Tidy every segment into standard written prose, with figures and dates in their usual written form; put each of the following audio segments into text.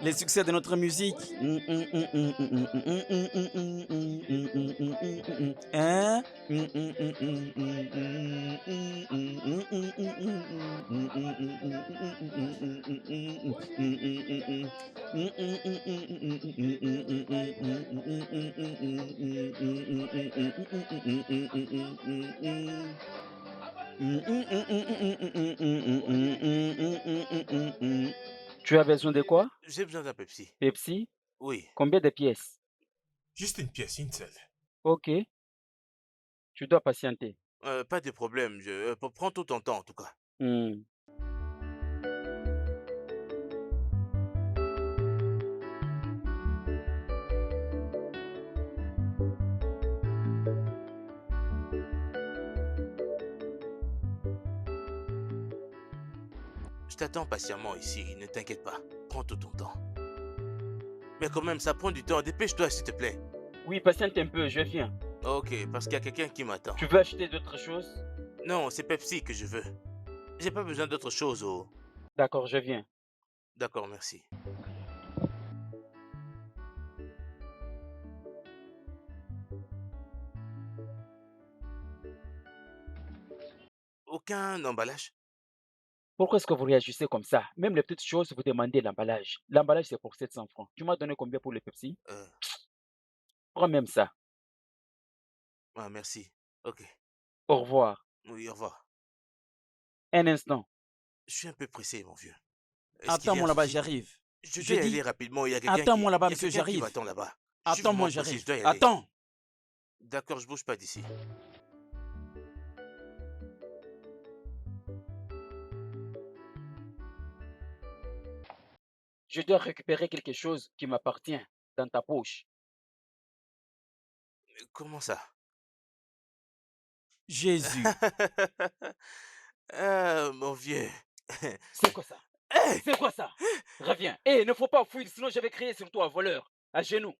Les succès de notre musique. Hein? Tu as besoin de quoi? J'ai besoin d'un Pepsi. Pepsi? Oui. Combien de pièces? Juste une pièce, une seule. Ok, tu dois patienter. Pas de problème. Prends tout ton temps, en tout cas. Hmm. Je t'attends patiemment ici. Ne t'inquiète pas. Prends tout ton temps. Mais quand même, ça prend du temps. Dépêche-toi, s'il te plaît. Oui, patiente un peu, je viens. Ok, parce qu'il y a quelqu'un qui m'attend. Tu veux acheter d'autres choses? Non, c'est Pepsi que je veux. J'ai pas besoin d'autre chose, oh. D'accord, je viens. D'accord, merci. Aucun emballage? Pourquoi est-ce que vous réagissez comme ça? Même les petites choses, vous demandez l'emballage. L'emballage, c'est pour 700 francs. Tu m'as donné combien pour le Pepsi? Euh, Prends même ça. ah, merci. Ok. Au revoir. Oui, au revoir. Un instant. Je suis un peu pressé, mon vieux. Est-ce qu'il y a un Attends-moi là-bas, souci? j'arrive. Je Je dois y aller dis, rapidement. attends-moi là-bas, Il y a monsieur, quelqu'un qui j'arrive. m'attend là-bas. Je suis vraiment Attends-moi, pressé, je j'arrive. dois y aller. Attends. D'accord, je bouge pas d'ici. Je dois récupérer quelque chose qui m'appartient dans ta poche. Comment ça? Jésus. Ah, mon vieux. C'est quoi ça? Hey! C'est quoi ça? Reviens. Eh, ne faut pas fuir, sinon je vais crier sur toi, voleur. À genoux.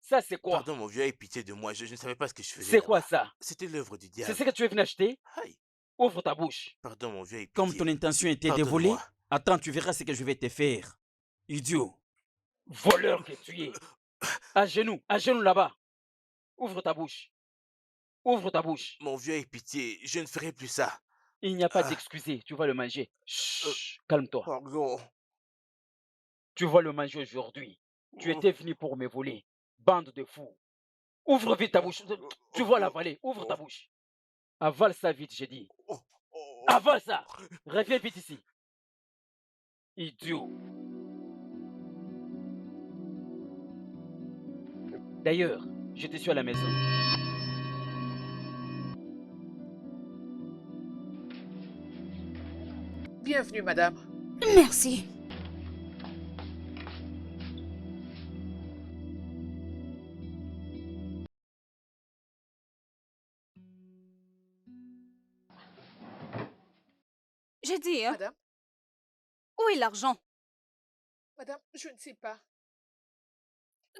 Ça, c'est quoi? Pardon, mon vieux, aie pitié de moi. Je ne savais pas ce que je faisais C'est quoi là-bas. ça? C'était l'œuvre du C'est ce diable. que tu es venu acheter? Aïe! Ouvre ta bouche. Pardon, mon vieux, aie Comme ton pitié. intention était de voler, Pardonne-moi. attends, tu verras ce que je vais te faire. Idiot. Voleur que tu es. À genoux là-bas. Ouvre ta bouche. Ouvre ta bouche. Mon vieux, aie pitié. Je ne ferai plus ça. Il n'y a pas Ah, d'excuser, tu vas le manger. euh, Chut, calme-toi. pardon. Tu vas le manger aujourd'hui. Tu étais venu pour me voler. Bande de fous. Ouvre vite ta bouche. Tu vas l'avaler. Ouvre ta bouche. Avale ça vite, j'ai dit. Avale ça. Reviens vite ici. Idiot. D'ailleurs, je te suis à la maison. Bienvenue, madame. Merci. J'ai dit, hein, Madame, où est l'argent? madame, je ne sais pas.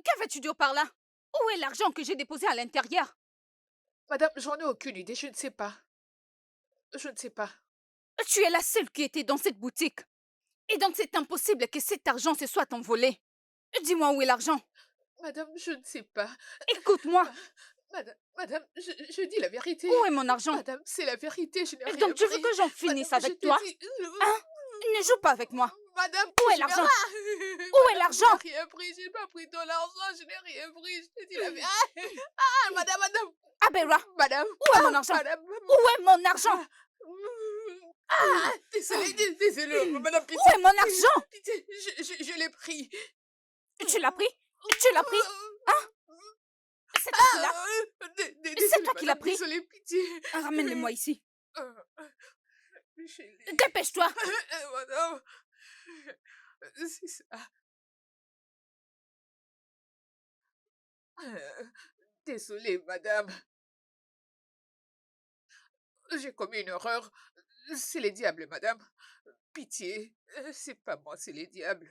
Qu'avais-tu dit par là? Où est l'argent que j'ai déposé à l'intérieur? Madame, j'en ai aucune idée, je ne sais pas. Je ne sais pas. Tu es la seule qui était dans cette boutique. Et donc c'est impossible que cet argent se soit envolé. Dis-moi où est l'argent. Madame, je ne sais pas. Écoute-moi. Madame, je dis la vérité. Où est mon argent? Madame, c'est la vérité, je n'ai rien Donc tu veux pris. que j'en finisse Madame, je avec te toi? dis- Hein? Ne joue pas avec moi. Madame, Où est je l'argent? verrai. Où est Madame, l'argent? Je n'ai rien pris, je n'ai pas pris ton argent, je n'ai rien pris, je te dis la vérité. Ah, madame. Abera, Madame. où est mon argent? Madame. Où est mon argent? Ah, désolée, madame, Où est mon argent? pitié, je l'ai pris. Tu l'as pris? Tu l'as pris? Hein? C'est toi qui l'as? C'est toi qui l'as pris? Désolée, pitié. Ramène-le-moi ici. Euh, chérie. Dépêche-toi. Madame, c'est ça. Euh, Désolée, madame. J'ai commis une erreur. C'est les diables, madame. Pitié. C'est pas moi, c'est les diables.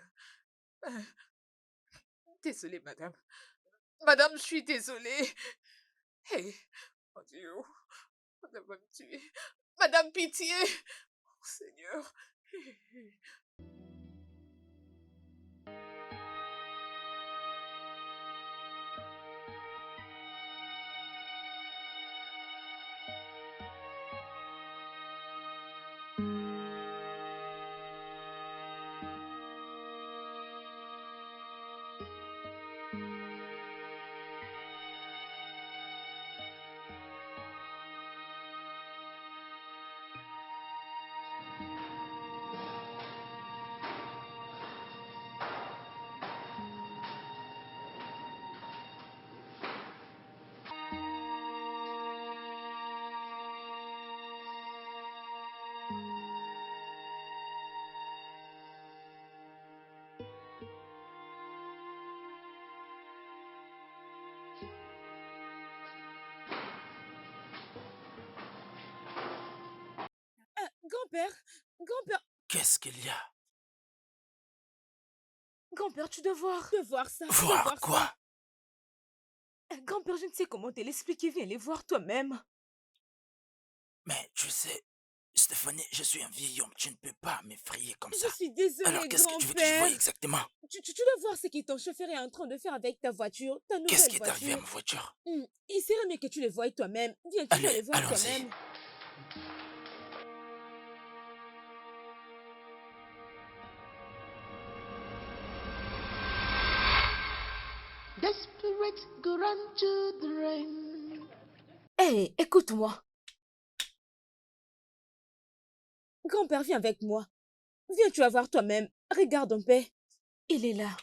Euh, Désolée, madame. Madame, je suis désolée. Hé, mon Dieu, madame va me tuer. Madame, pitié. Oh, Seigneur. Grand-père, grand-père, Qu'est-ce qu'il y a? grand-père, tu dois voir. Tu dois voir ça. tu dois Voir voir quoi? ça. Grand-père, je ne sais comment te l'expliquer. Viens les voir toi-même. Mais tu sais, Stéphanie, je suis un vieil homme. Tu ne peux pas m'effrayer comme Je ça. suis désolée, Alors, qu'est-ce que tu veux que je voie grand-père. exactement? Tu dois voir ce que ton chauffeur est en train de faire avec ta voiture, ta Qu'est-ce nouvelle qui est arrivé à voiture. ma voiture? Il serait mieux que tu les voies toi-même. Viens, tu dois Allez, les voir allons-y. toi-même. Desperate, go run to the rain. Hé, écoute-moi. Grand-père, viens avec moi. Viens, tu vas voir toi-même. Regarde en paix. Il est là.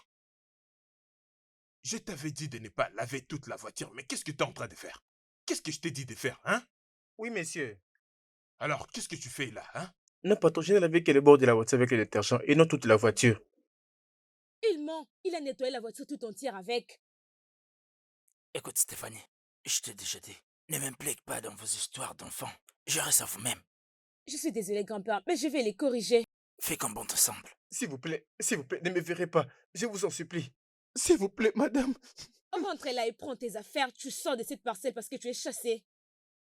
Je t'avais dit de ne pas laver toute la voiture, mais qu'est-ce que tu es en train de faire? Qu'est-ce que je t'ai dit de faire, hein? Oui, monsieur. Alors, qu'est-ce que tu fais là, hein? Non, patron, je n'ai lavé que le bord de la voiture avec le détergent et non toute la voiture. Il ment. Il a nettoyé la voiture tout entière avec. Écoute, Stéphanie, je t'ai déjà dit, ne m'implique pas dans vos histoires d'enfants. Je reste à vous-même. Je suis désolée, grand-père, mais je vais les corriger. Fais comme bon te semble. S'il vous plaît, ne me verrez pas. Je vous en supplie. S'il vous plaît, madame. Rentre là et prends tes affaires. Tu sors de cette parcelle parce que tu es chassé.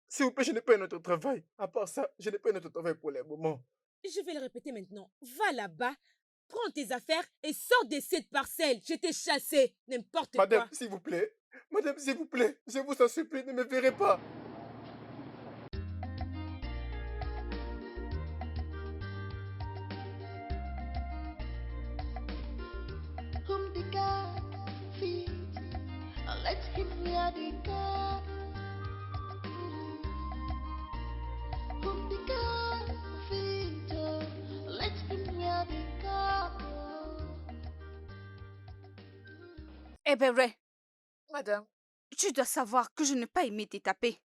S'il vous plaît, je n'ai pas un autre travail. À part ça, je n'ai pas un autre travail pour le moment. Je vais le répéter maintenant. Va là-bas, prends tes affaires et sors de cette parcelle. Je t'ai chassé. N'importe Madame, quoi. s'il vous plaît. Madame, s'il vous plaît. Je vous en supplie, ne me verrez pas. Whom the God feeds, let him wear the God. Whom the God feeds, let him wear the God. Eh ben, Ray, Madame, tu dois savoir que je n'ai pas aimé te taper.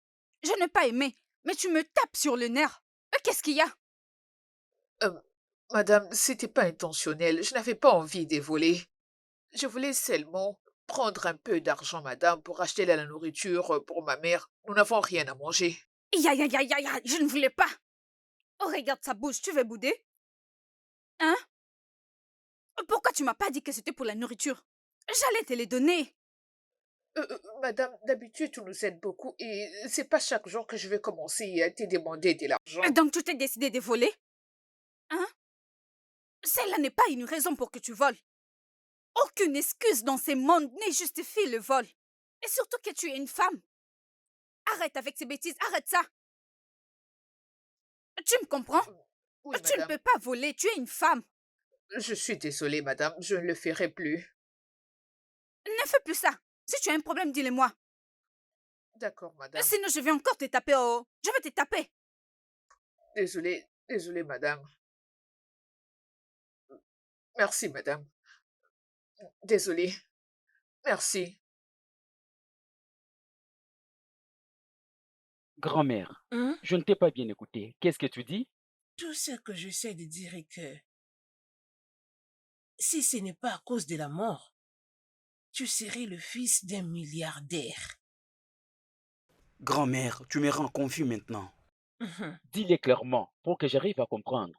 Je n'ai pas aimé, mais tu me tapes sur le nerf. Qu'est-ce qu'il y a? madame, c'était pas intentionnel. Je n'avais pas envie de voler. Je voulais seulement prendre un peu d'argent, madame, pour acheter de la nourriture pour ma mère. Nous n'avons rien à manger. Ya, ya, ya, ya, ya, je ne voulais pas. Oh, regarde sa bouche, tu veux bouder? Hein? Pourquoi tu m'as pas dit que c'était pour la nourriture? J'allais te les donner. Madame, d'habitude, tu nous aides beaucoup et c'est pas chaque jour que je vais commencer à te demander de l'argent. Donc tu t'es décidé de voler? Hein? Celle-là n'est pas une raison pour que tu voles. Aucune excuse dans ce monde ne justifie le vol. Et surtout que tu es une femme. Arrête avec ces bêtises, arrête ça. Tu me comprends? Oui, Tu ne madame. peux pas voler, tu es une femme. Je suis désolée, madame, je ne le ferai plus. Ne fais plus ça. Si tu as un problème, dis-le-moi. D'accord, madame. Sinon, je vais encore te taper. Oh. Je vais te taper. Désolée, madame. Merci, madame. Désolée. Merci. Grand-mère, Hein? je ne t'ai pas bien écouté. Qu'est-ce que tu dis? Tout ce que j'essaie de dire est que si ce n'est pas à cause de la mort, tu serais le fils d'un milliardaire. Grand-mère, tu me rends confus maintenant. Dis-le clairement pour que j'arrive à comprendre.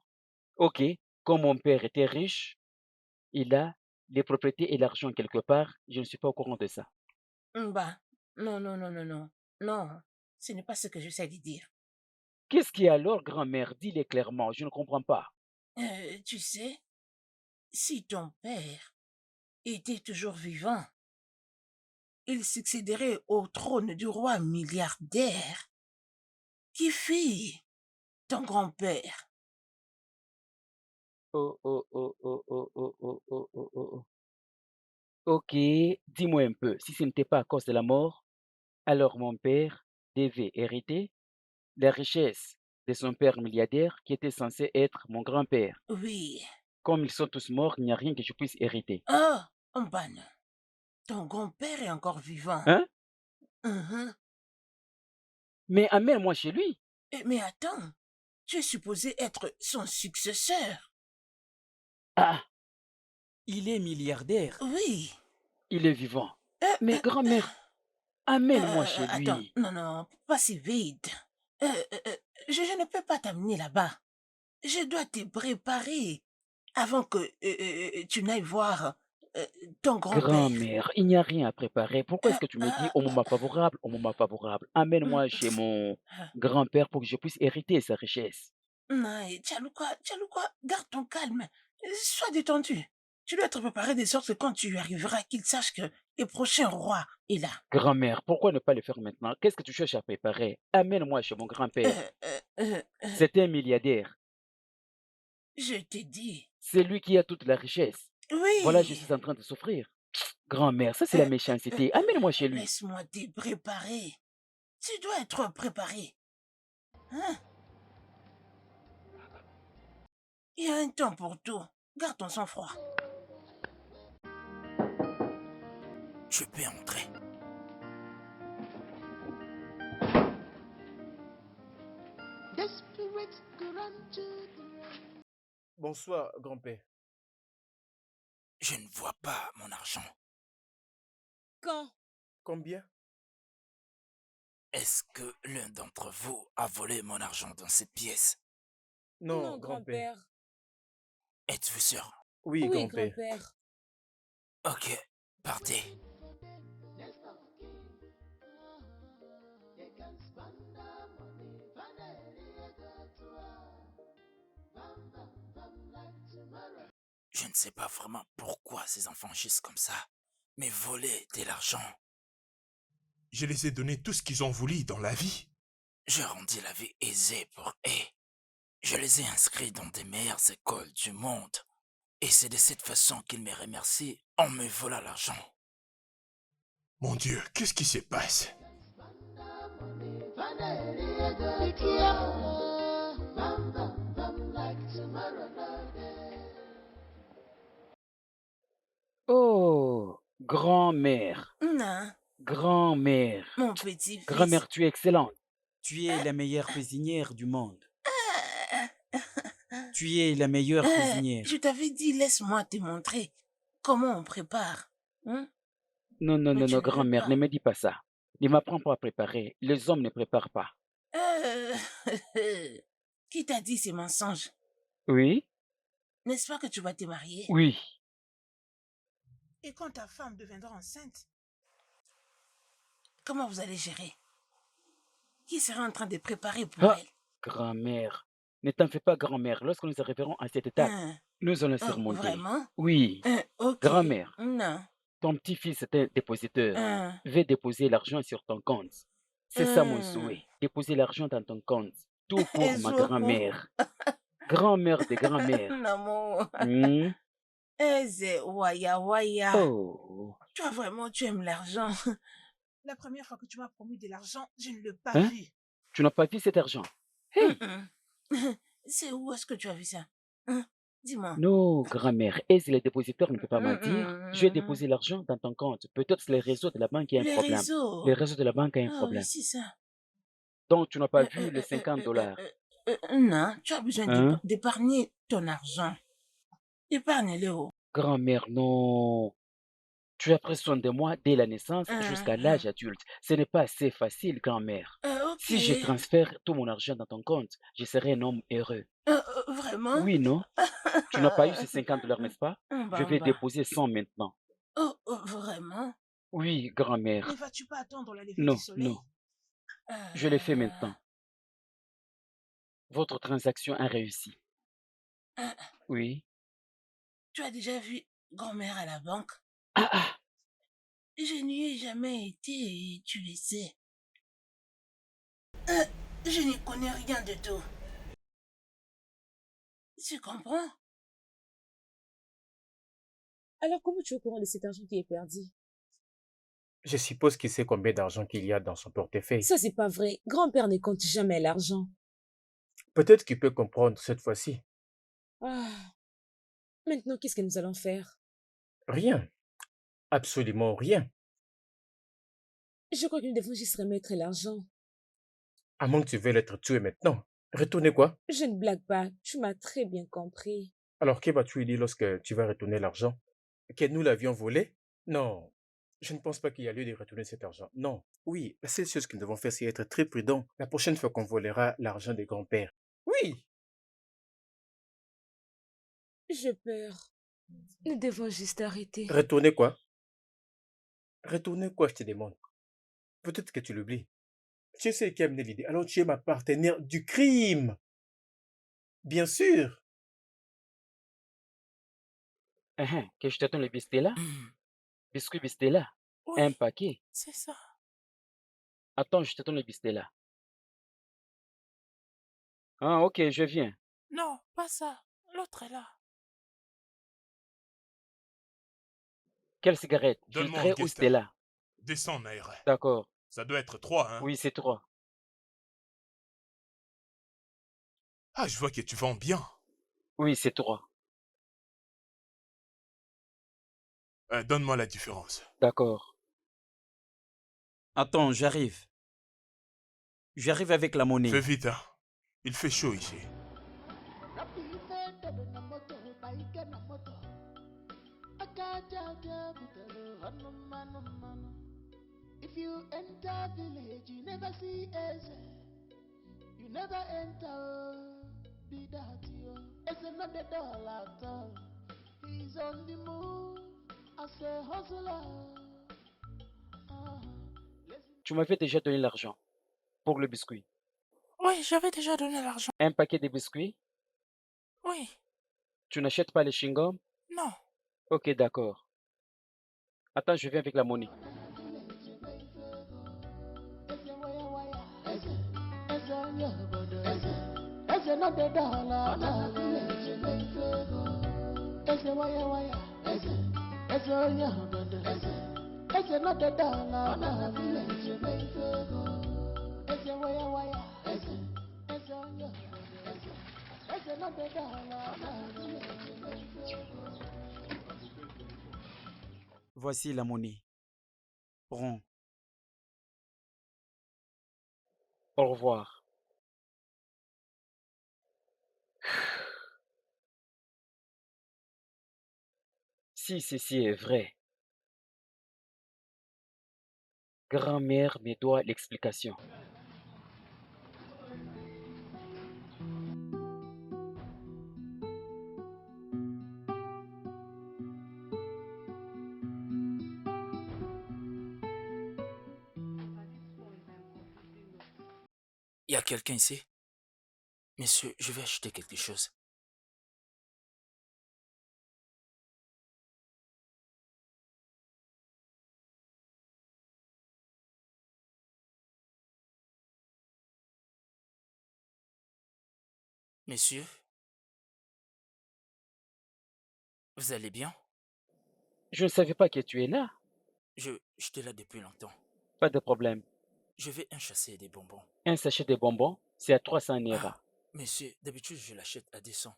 Ok, comme mon père était riche, il a les propriétés et l'argent quelque part. Je ne suis pas au courant de ça. Bah, non, non, non, non, non. Non, ce n'est pas ce que j'essaie de dire. Qu'est-ce qui est alors, grand-mère? Dis-le clairement, je ne comprends pas. Tu sais, si ton père était toujours vivant, il succéderait au trône du roi milliardaire qui fit ton grand-père. Oh, oh, oh, oh, oh, oh, oh, oh, oh, oh, oh. Ok, dis-moi un peu, si ce n'était pas à cause de la mort, alors mon père devait hériter la richesse de son père milliardaire qui était censé être mon grand-père. Oui. Comme ils sont tous morts, il n'y a rien que je puisse hériter. Oh, ben non. Ton grand-père est encore vivant. Hein? Mhm. Mais amène-moi chez lui. Mais attends, tu es supposé être son successeur. Ah, il est milliardaire. Oui. Il est vivant. Euh, Mais euh, grand-mère, amène-moi chez attends, lui. non, pas si vite. Je ne peux pas t'amener là-bas. Je dois te préparer avant que tu n'ailles voir euh, ton grand-père. Grand-mère, il n'y a rien à préparer. Pourquoi est-ce que tu me dis au Euh, moment favorable, au moment favorable? Amène-moi chez mon grand-père pour que je puisse hériter sa richesse. Non, Tchalouka, garde ton calme. Sois détendu. Tu dois être préparé de sorte que quand tu y arriveras, qu'il sache que le prochain roi est là. Grand-mère, pourquoi ne pas le faire maintenant? Qu'est-ce que tu cherches à préparer? Amène-moi chez mon grand-père. C'est un milliardaire. Je t'ai dit. C'est lui qui a toute la richesse. Voilà, je Oui. suis en train de souffrir. Grand-mère, ça c'est la méchanceté. Amène-moi chez lui. Laisse-moi te préparer. Tu dois être préparé. Hein? Il y a un temps pour tout. Garde ton sang-froid. Je peux entrer. The spirits run to the Bonsoir, grand-père. Je ne vois pas mon argent. Quand? Combien? Est-ce que l'un d'entre vous a volé mon argent dans cette pièce? Non, grand-père. Êtes-vous sûr? Oui, Oui, grand-père. grand-père. Ok, partez. Je ne sais pas vraiment pourquoi ces enfants agissent comme ça, mais voler de l'argent, Je les ai donné tout ce qu'ils ont voulu dans la vie. je rendis la vie aisée pour eux. Je les ai inscrits dans des meilleures écoles du monde. Et c'est de cette façon qu'ils me remercient en me volant l'argent. Mon Dieu, qu'est-ce qui se passe? Oh, grand-mère, Non, grand-mère, mon petit-fils. grand-mère, tu es excellente. Tu es la meilleure cuisinière du monde. Tu es la meilleure cuisinière. Je t'avais dit, laisse-moi te montrer comment on prépare. Hein? Non, non, Mais non, tu non, ne veux grand-mère, pas. ne me dis pas ça. Ne m'apprends pas à préparer. Les hommes ne préparent pas. Euh, Qui t'a dit ces mensonges? Oui? N'est-ce pas que tu vas te marier? Oui. Et quand ta femme deviendra enceinte, comment vous allez gérer? Qui sera en train de préparer pour Ah, elle? grand-mère, ne t'en fais pas, grand-mère. Lorsque nous arriverons à cette étape, Hein? nous allons Oh, surmonter. vraiment? Oui. Ok. Grand-mère, Non. ton petit-fils est un dépositeur. Hein? Vais déposer l'argent sur ton compte. C'est ça mon Hein? souhait. Déposer l'argent dans ton compte. Tout pour ma Ezo. grand-mère. Grand-mère de grand-mère. Namo. Hmm? Eze, waya. Oh. Toi, vraiment, tu aimes l'argent. La première fois que tu m'as promis de l'argent, je ne l'ai pas Hein? vu. Tu n'as pas vu cet argent? Hey! C'est où est-ce que tu as vu ça? Hein? Dis-moi. Non, grand-mère. Et si le dépositeur ne peut pas mentir, je vais déposer l'argent dans ton compte. Peut-être c'est le réseau de la banque qui a un Le problème. réseau. Le réseau de la banque a un Ah oui, problème. c'est ça. Donc, tu n'as pas vu les $50. Non, tu as besoin Hein? d'épargner ton argent. Épargne-le. Grand-mère, non. Tu as pris soin de moi dès la naissance jusqu'à l'âge adulte. Ce n'est pas assez facile, grand-mère. Ok. Si je transfère tout mon argent dans ton compte, je serai un homme heureux. Vraiment? Oui, non? Tu n'as pas eu ces $50, n'est-ce pas? Je vais Bamba. déposer 100 maintenant. Oh, vraiment? Oui, grand-mère. Ne vas-tu pas attendre la levée Non, du soleil? non. Je le fais maintenant. Votre transaction a réussi. Oui. tu as déjà vu grand-mère à la banque? Ah, ah, Je n'y ai jamais été et tu le sais. Euh, je n'y connais rien de tout. Tu comprends? Alors comment tu es au courant de cet argent qui est perdu? Je suppose qu'il sait combien d'argent qu'il y a dans son portefeuille. Ça, c'est pas vrai. Grand-père ne compte jamais l'argent. Peut-être qu'il peut comprendre cette fois-ci. Ah, maintenant, qu'est-ce que nous allons faire? Rien. Absolument rien. Je crois que nous devons juste remettre l'argent. À moins que tu veuilles être tué maintenant. Retourner quoi? Je ne blague pas. Tu m'as très bien compris. Alors, que vas-tu dire lorsque tu vas retourner l'argent? Que nous l'avions volé? Non. Je ne pense pas qu'il y a lieu de retourner cet argent. Non. Oui, la seule chose que nous devons faire, c'est être très prudents la prochaine fois qu'on volera l'argent des grands-pères. Oui. J'ai peur. Nous devons juste arrêter. Retourner quoi? Retourner quoi, je te demande? Peut-être que tu l'oublies. Tu sais qui a amené l'idée. Alors tu es ma partenaire du crime. Bien sûr. que je te donne le Bistella? Hmm, Biscuit Bistella? Oui, Un paquet? c'est ça. Attends, je te donne le Bistella. Ah, ok, je viens. Non, pas ça. L'autre est là. Quelle cigarette? Donne-moi Filtrée ou Orchestra. Stella? Descends, Naira. D'accord. Ça doit être 3, hein? Oui, c'est 3. Ah, je vois que tu vends bien. Oui, c'est 3. Donne-moi la différence. D'accord. Attends, j'arrive. J'arrive avec la Fais monnaie. vite, hein. Il fait chaud ici. If you enter village, you never see Eze. You never enter, be that you. Eze not the doll at all. He's on the move as a hustler. Ah. Tu m'avais déjà donné l'argent pour le biscuit. Oui, j'avais déjà donné l'argent. Un paquet de biscuits? Oui, Tu n'achètes pas les chewing-gums? non. Ok, d'accord. Attends, je viens avec la monnaie. Eze not the doll at all. Eze waya waya. Eze on your body. Eze not the doll at all. Eze waya waya. Eze on your body. Eze not the doll at all. Voici la monnaie. Prends. Au revoir. Si ceci est vrai, grand-mère me doit l'explication. Il y a quelqu'un ici? Monsieur, je vais acheter quelque chose. Monsieur, vous allez bien? Je ne savais pas que tu es là. J'étais là depuis longtemps. Pas de problème. Je vais en chasser des bonbons. Un sachet de bonbons, c'est à 300 Naira. Ah, monsieur, d'habitude, je l'achète à 200.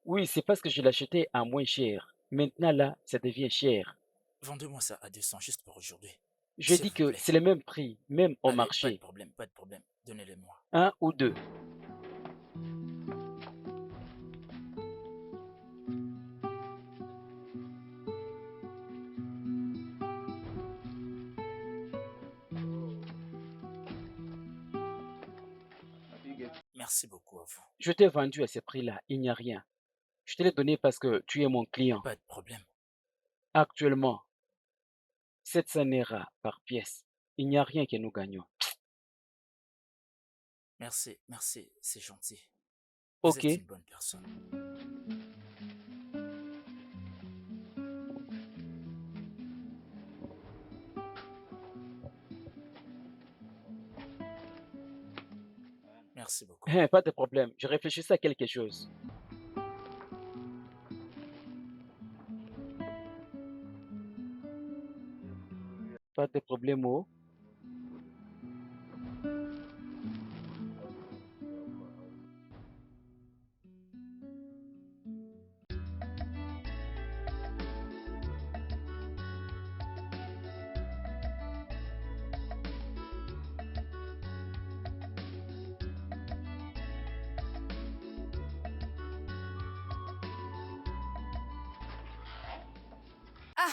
Oui, c'est parce que je l'achetais à moins cher. Maintenant, là, ça devient cher. Vendez-moi ça à 200 juste pour aujourd'hui. Je S'il dis vous que plaît. c'est le même prix, même au Allez, pas de marché. problème, pas de problème. Donnez-les-moi. 1 ou 2. Merci beaucoup à vous. Je t'ai vendu à ce prix-là, il n'y a rien. Je te l'ai donné parce que tu es mon client. Pas de problème. Actuellement, 700 Naira par pièce. Il n'y a rien que nous gagnons. Merci, c'est gentil. Vous Ok, êtes une bonne personne. Merci beaucoup. Pas de problème, je réfléchissais à quelque chose. Pas de problème, oh. Ah,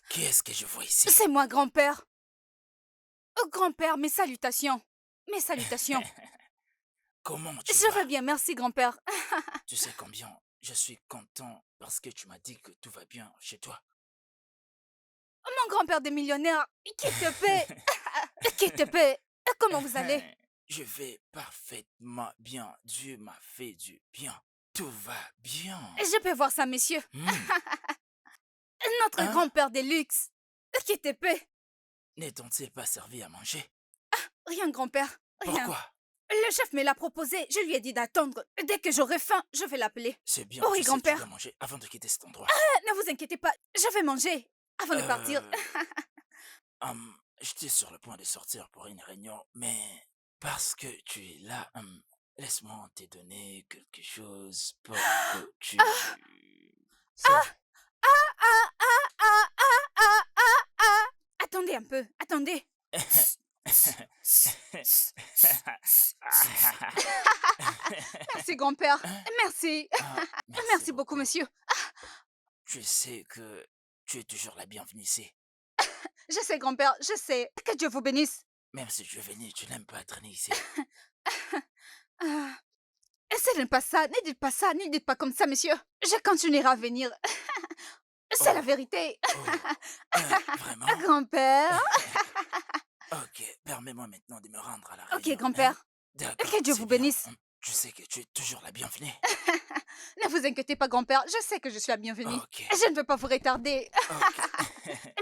Qui est-ce que je vois ici? c'est moi, grand-père. Oh, grand-père, mes salutations. Mes salutations. Comment tu Je vais vas? bien, merci, grand-père. Tu sais combien je suis content parce que tu m'as dit que tout va bien chez toi. Mon grand-père des millionnaires, qui te paie. Qui te paie. Comment vous allez? Je vais parfaitement bien. Dieu m'a fait du bien. Tout va bien. Je peux voir ça, messieurs. Hmm. Notre Hein? grand-père des luxe. Qui te paie. N'est-on-il pas servi à manger? Rien, grand-père. Rien. Pourquoi? Le chef me l'a proposé. Je lui ai dit d'attendre. Dès que j'aurai faim, je vais l'appeler. C'est bien, Oui, tu sais que tu grand-père. dois manger avant de quitter cet endroit. Ne vous inquiétez pas. Je vais manger avant de partir. J'étais sur le point de sortir pour une réunion, mais parce que tu es là, laisse-moi te donner quelque chose pour que tu... Ah, ah, ah, ah, ah, ah, ah, ah. Attendez un peu. Attendez. Merci, grand-père. Merci. Merci beaucoup, monsieur. Tu sais que tu es toujours la bienvenue ici. Je sais, grand-père. Je sais. Que Dieu vous bénisse. Même si tu es venu, tu n'aimes pas traîner ici. Ah. Ce n'est pas ça. Ne dites pas ça. Ne dites pas comme ça, monsieur. Je continuerai à venir. C'est la vérité. Vraiment? Grand-père. Ok, permets-moi maintenant de me rendre à la réunion. Ok, grand-père. D'accord, Que Dieu c'est vous bien. bénisse. Tu sais que tu es toujours la bienvenue. Ne vous inquiétez pas, grand-père. Je sais que je suis la bienvenue. Ok. Je ne veux pas vous retarder.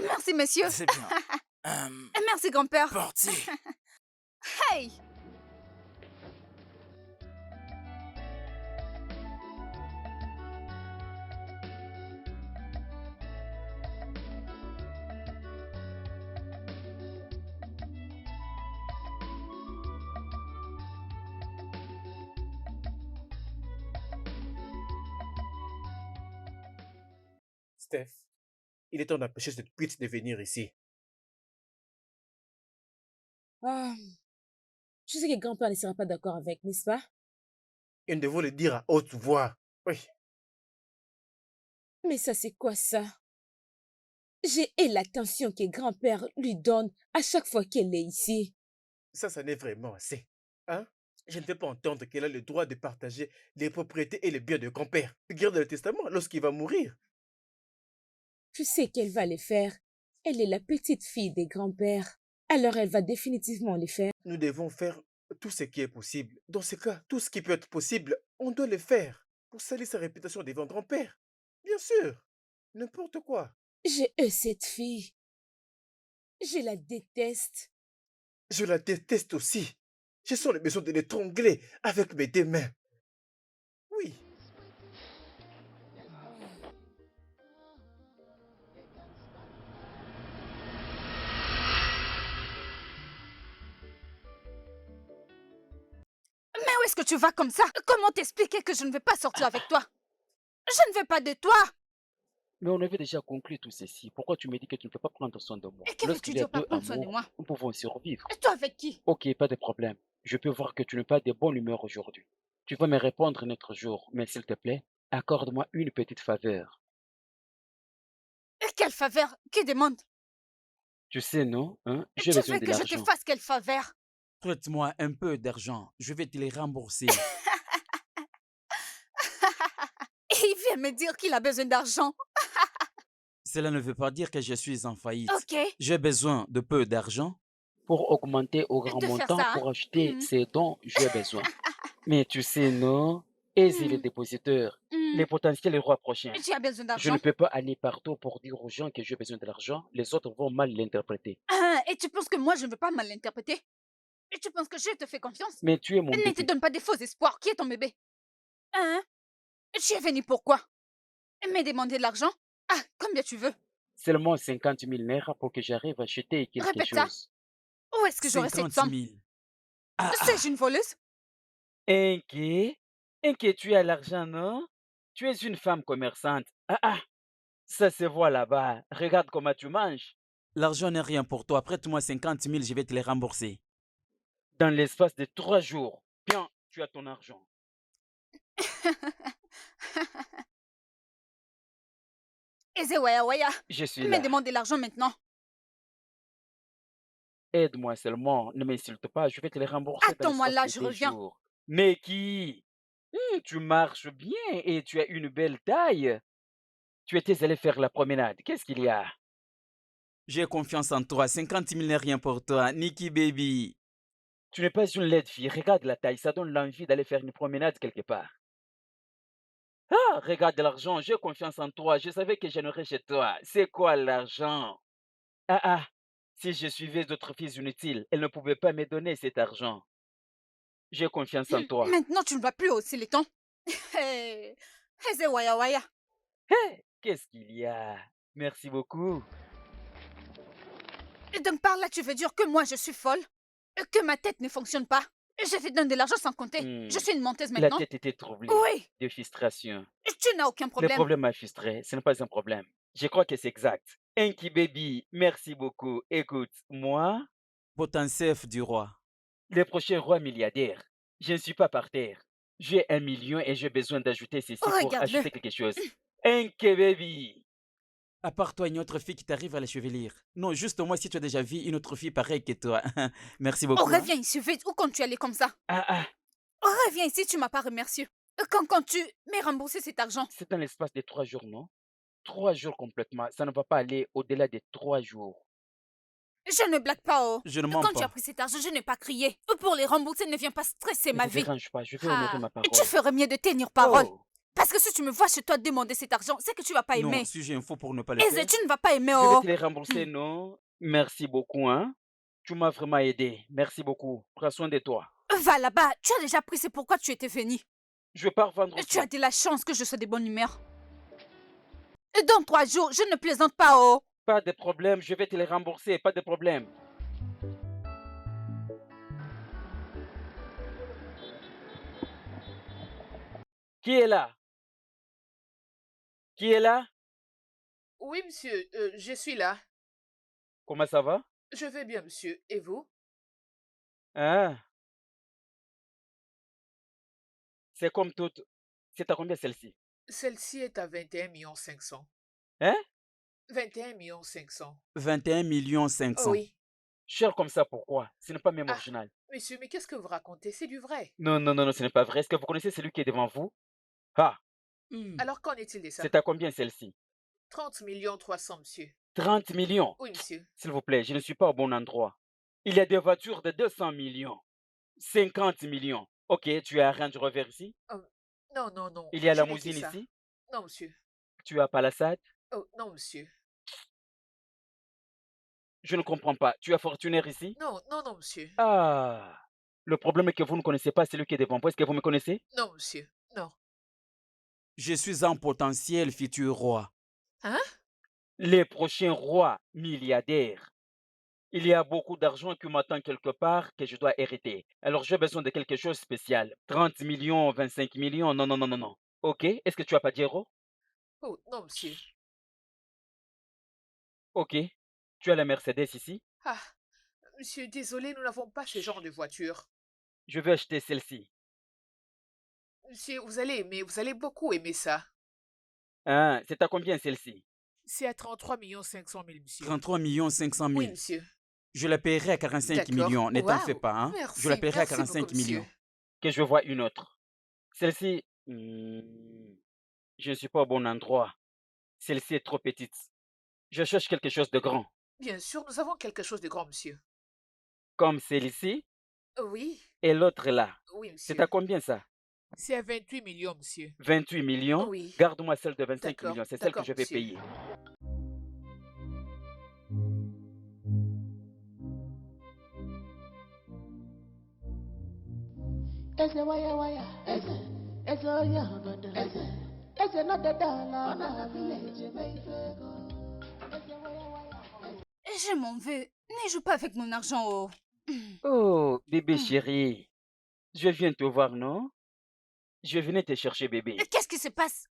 Merci, monsieur. C'est bien. Merci, grand-père. Portier. Hey! Steph, il est temps d'empêcher cette pute de venir ici. Ah, je sais que grand-père ne sera pas d'accord avec, n'est-ce pas? Et nous devons le dire à haute voix. Oui. Mais ça, c'est quoi ça? J'ai l'attention que grand-père lui donne à chaque fois qu'elle est ici. Ça n'est vraiment assez. Hein? Je ne vais pas entendre qu'elle a le droit de partager les propriétés et les biens de grand-père. Regarde le testament lorsqu'il va mourir. Je sais qu'elle va les faire. Elle est la petite fille des grands-pères. Alors elle va définitivement les faire. Nous devons faire tout ce qui est possible. Dans ce cas, tout ce qui peut être possible, on doit le faire pour salir sa réputation devant grand-père. Bien sûr. N'importe quoi. J'ai cette fille. Je la déteste. Je la déteste aussi. Je sens le besoin de l'étrangler avec mes deux mains. Oui. Mais où est-ce que tu vas comme ça? Comment t'expliquer que je ne vais pas sortir avec toi? Je ne veux pas de toi. Mais on avait déjà conclu tout ceci. Pourquoi tu me dis que tu ne peux pas prendre soin de moi? Et que veux-tu Lorsqu'il y a dire par deux prendre soin de amours, moi? nous pouvons survivre. Et toi avec qui? Ok, pas de problème. Je peux voir que tu n'es pas de bonne humeur aujourd'hui. Tu vas me répondre un autre jour, mais s'il te plaît, accorde-moi une petite faveur. Et quelle faveur? Qui demande? Tu sais, non? Hein? J'ai Tu besoin veux de que je te l'argent. fasse quelle faveur? Prête-moi un peu d'argent. Je vais te les rembourser. Il vient me dire qu'il a besoin d'argent. Cela ne veut pas dire que je suis en faillite. Ok. J'ai besoin de peu d'argent. Pour augmenter au grand De faire montant, ça, pour hein? acheter Mhm. ce dont j'ai besoin. Mais tu sais, non? Aise les Mhm. dépositeurs, Mhm. les potentiels rois prochains. Tu as besoin Je ne d'argent? peux pas aller partout pour dire aux gens que j'ai besoin de l'argent. Les autres vont mal l'interpréter. Ah, et tu penses que moi, je ne veux pas mal l'interpréter? Et tu penses que je te fais confiance? Mais tu es mon Ne te bébé. donne pas des faux espoirs. Qui est ton bébé? Hein? Tu es venu pourquoi? Me demander de l'argent? Ah, combien tu veux? Seulement 50 000 naira pour que j'arrive à acheter quelque Répète ça. chose. Où est-ce que j'aurai cette 50 somme? 000. Ah, Suis-je une voleuse? Inquiet? Inquiet, tu as l'argent, non? Tu es une femme commerçante. Ah ah, ça se voit là-bas. Regarde comment tu manges. l'argent n'est rien pour toi. Prête-moi 50 000, je vais te les rembourser. Dans l'espace de 3 jours. Bien, tu as ton argent. Eze Waya Waya, Je suis me là. demande de l'argent maintenant. Aide-moi seulement. Ne m'insulte pas. Je vais te les rembourser dans Attends-moi l'espace là, de je 2 reviens. jours. Mais qui? Tu marches bien et tu as une belle taille. Tu étais allé faire la promenade. Qu'est-ce qu'il y a? J'ai confiance en toi. 50 000 n'est rien pour toi. Nikki baby. Tu n'es pas une laide fille. Regarde la taille. Ça donne l'envie d'aller faire une promenade quelque part. Ah, regarde l'argent. J'ai confiance en toi. Je savais que j'aimerais chez toi. C'est quoi l'argent? Ah ah. Si je suivais d'autres filles inutiles, elles ne pouvaient pas me donner cet argent. J'ai confiance en toi. Maintenant, tu ne vas plus hausser les tons. Hey, Eze Waya Waya. Hé, qu'est-ce qu'il y a? Merci beaucoup. Et donc par là, tu veux dire que moi, je suis folle? Que ma tête ne fonctionne pas? Je te donne de l'argent sans compter. Je suis une menteuse La maintenant? tête était troublée. Oui. De frustration. Tu n'as aucun Le problème. problème m'a frustré. Ce n'est pas un problème. Je crois que c'est exact. Inky Baby, merci beaucoup. Écoute, moi, Potentiel du roi. le prochain roi milliardaire, je ne suis pas par terre. J'ai 1 million et j'ai besoin d'ajouter ceci pour Regarde-le. acheter quelque chose. Inky Baby. À part toi, une autre fille qui t'arrive à la chevelure. Non, juste moi, si tu as déjà vu une autre fille pareille que toi. Merci Oh, beaucoup. hein. reviens ici vite. Où quand tu allais comme ça? Ah ah, Oh, reviens ici, tu m'as pas remercié. Quand tu m'as remboursé cet argent? c'est dans l'espace de 3 jours, non? 3 jours complètement. Ça ne va pas aller au-delà de 3 jours. Je ne blague pas, oh. Je ne mens Quand tu as pas. pris cet argent, je n'ai pas crié. Pour les rembourser, ne viens pas stresser Ne ma te vie. dérange pas, je vais honorer Ah, ma et tu parole. ferais mieux de tenir parole. Oh, Parce que si tu me vois chez toi demander cet argent, c'est que tu vas pas Non, aimer. si j'ai un faux pour ne pas le Eze, faire. tu ne vas pas aimer, je vais oh. te les rembourser, non? Merci beaucoup, hein? Tu m'as vraiment aidé. Merci beaucoup. Prends soin de toi. Va là-bas, tu as déjà pris, c'est pourquoi tu étais venu. Je vais pas revendre Tu as tout. de la chance que je sois de bonne humeur. Et dans 3 jours, je ne plaisante pas, oh. Pas de problème, je vais te les rembourser, pas de problème. Qui est là? Qui est là? Oui, monsieur, je suis là. Comment ça va? Je vais bien, monsieur. Et vous? Ah, c'est comme toute. C'est à combien celle-ci? Celle-ci est à 21 500 000. Hein? 21 500 000. 21 Oh 500 000. oui. Cher comme ça, pourquoi? Ce n'est pas même Ah, original. monsieur, mais qu'est-ce que vous racontez? C'est du vrai. Non, non, non, non, ce n'est pas vrai. Est-ce que vous connaissez celui qui est devant vous? Ah, Alors, qu'en est-il de ça? c'est à combien celle-ci? 30 300 000, monsieur. 30 millions. Oui, monsieur. S'il vous plaît, je ne suis pas au bon endroit. Il y a des voitures de 200 millions. 50 millions. Ok, tu as un Range Rover ici? Oh, non, non, non. Il y a Je la n'ai que limousine ça. ici? Non, monsieur. Tu as Palisade? Oh, non, monsieur. Je ne comprends pas. Tu as Fortuner ici? Non, non, non, monsieur. Ah, le problème est que vous ne connaissez pas celui qui est devant vous. Est-ce que vous me connaissez? Non, monsieur. Non. Je suis un potentiel futur roi. Hein? Les prochains rois milliardaires. Il y a beaucoup d'argent qui m'attend quelque part que je dois hériter. Alors j'ai besoin de quelque chose de spécial. 30 millions, 25 millions. Non, non, non, non, non. Ok, est-ce que tu as pas d'euros? Oh, non, monsieur. Ok. Tu as la Mercedes ici? Ah, monsieur, désolé, nous n'avons pas ce genre de voiture. Je vais acheter celle-ci. Monsieur, vous allez aimer, vous allez beaucoup aimer ça. Ah, c'est à combien celle-ci? C'est à 33 500 000, monsieur. 33 500 000. Oui, monsieur. Je la paierai à 45 D'accord. millions. Ne t'en fais Waouh. pas. Hein? Merci, Je la paierai à merci 45 beaucoup, millions. monsieur. Que je vois une autre. Celle-ci, je ne suis pas au bon endroit. Celle-ci est trop petite. Je cherche quelque chose de grand. Bien sûr, nous avons quelque chose de grand, monsieur. Comme celle-ci Oui, et l'autre là. oui, C'est monsieur. à combien ça? C'est à 28 millions, monsieur. 28 millions? Oui. Garde-moi celle de 25 D'accord, millions. C'est celle que d'accord, je vais monsieur. payer. Eze waya waya, eze onye obodo, eze no the dollar, na village meifego. Eze waya waya. Je m'en veux. Ne joue pas avec mon argent, oh. Oh, bébé chéri. Je viens te voir, non? Je venais te chercher, bébé. Qu'est-ce qui se passe?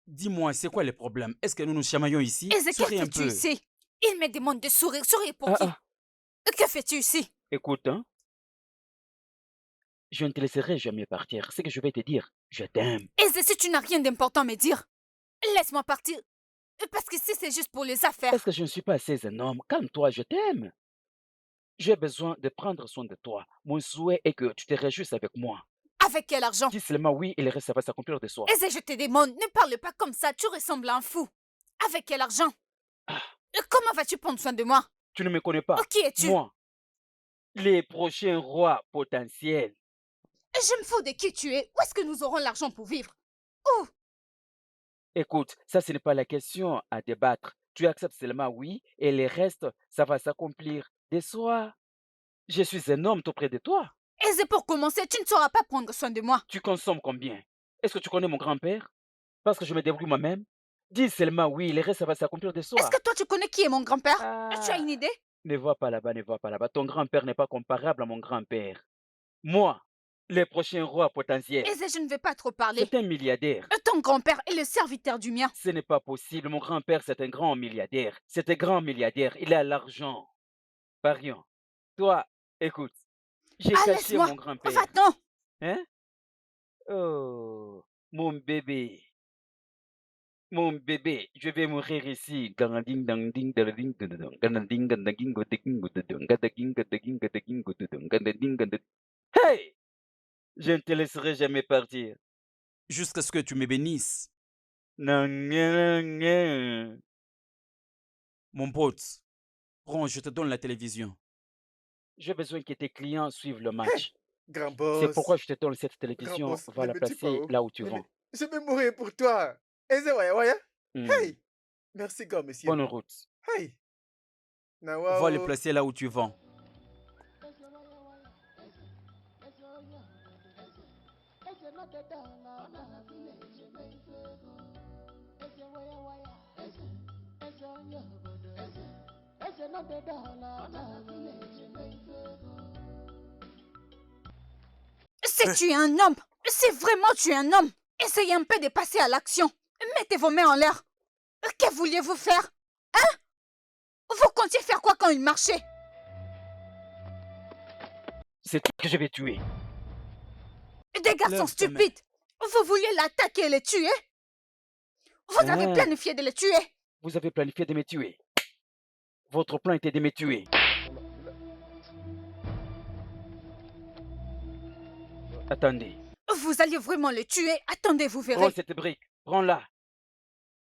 Dis-moi, c'est quoi le problème? Est-ce que nous nous chamaillons ici? Eze, que Souris un fais-tu peu. ici? Il me demande de sourire. Sourire pour Ah, qui? ah, Que fais-tu ici? écoute, hein, je ne te laisserai jamais partir. Ce que je vais te dire, je t'aime. Eze, si tu n'as rien d'important à me dire, laisse-moi partir. Parce que si c'est juste pour les affaires. Est-ce que je ne suis pas assez un homme? Calme-toi, je t'aime. J'ai besoin de prendre soin de toi. Mon souhait est que tu te réjouisses avec moi. Avec quel argent? Dis seulement oui et le reste, ça va s'accomplir de soi. Eze, je te demande, ne parle pas comme ça, tu ressembles à un fou. Avec quel argent? Ah, Comment vas-tu prendre soin de moi? tu ne me connais pas. Qui es-tu? Moi, les prochains rois potentiels. Je me fous de qui tu es. Où est-ce que nous aurons l'argent pour vivre? Où? Écoute, ça, ce n'est pas la question à débattre. Tu acceptes seulement oui et le reste, ça va s'accomplir de soi. Je suis un homme tout près de toi. Eze, pour commencer, tu ne sauras pas prendre soin de moi. Tu consommes combien? Est-ce que tu connais mon grand-père? Parce que je me débrouille moi-même. Dis seulement oui, le reste, ça va s'accomplir de Est-ce soi. que toi, tu connais qui est mon grand-père? Tu as Ah, une idée? ne va pas là-bas, ne va pas là-bas. Ton grand-père n'est pas comparable à mon grand-père. Moi, le prochain roi potentiel, Eze, je ne vais pas trop parler. c'est un milliardaire. Ton grand-père est le serviteur du mien. Ce n'est pas possible. Mon grand-père, c'est un grand milliardaire. C'est un grand milliardaire. Il a l'argent. Parions. Toi, écoute, j'ai Ah, caché laisse-moi. mon grand-père. Va-t'en. Hein? Oh, mon bébé. Mon bébé, je vais mourir ici. Ganading, dangding, dalading, dadadong, ganading, gandaging, godaging, godadong, gadaging, gadaging, gadaging, godadong, gadading, gadad- Hey! Je ne te laisserai jamais partir. Jusqu'à ce que tu me bénisses. Non, non, non. Mon pote, prends, je te donne la télévision. J'ai besoin que tes clients suivent le match. Grand C'est boss, pourquoi je te donne cette grand télévision. boss, Va ne la me tue pas, placer oh. là où tu Ne me- vends. Je vais mourir pour toi. Eze waya waya. Hmm. Hey, merci grand monsieur. Bonne route. Hey, nawa Va le oh. placer là où tu vends. Eze waya waya, eze onye obodo, eze no the dollar, na village meifego. Eze waya waya, eze onye obodo, eze no the dollar, na village meifego. Si tu es un homme, si vraiment tu es un homme, essayez un peu de passer à l'action. Mettez vos mains en l'air. Que vouliez-vous faire? Hein? Vous comptiez faire quoi quand il marchait? C'est toi que je vais tuer. Des garçons Lève tes mains. stupides. Vous vouliez l'attaquer et le tuer? Vous avez Ah. planifié de le tuer. Vous avez planifié de me tuer. Votre plan était de me tuer. Attendez. Vous alliez vraiment le tuer? Attendez, vous verrez. Prends cette brique. Prends-la.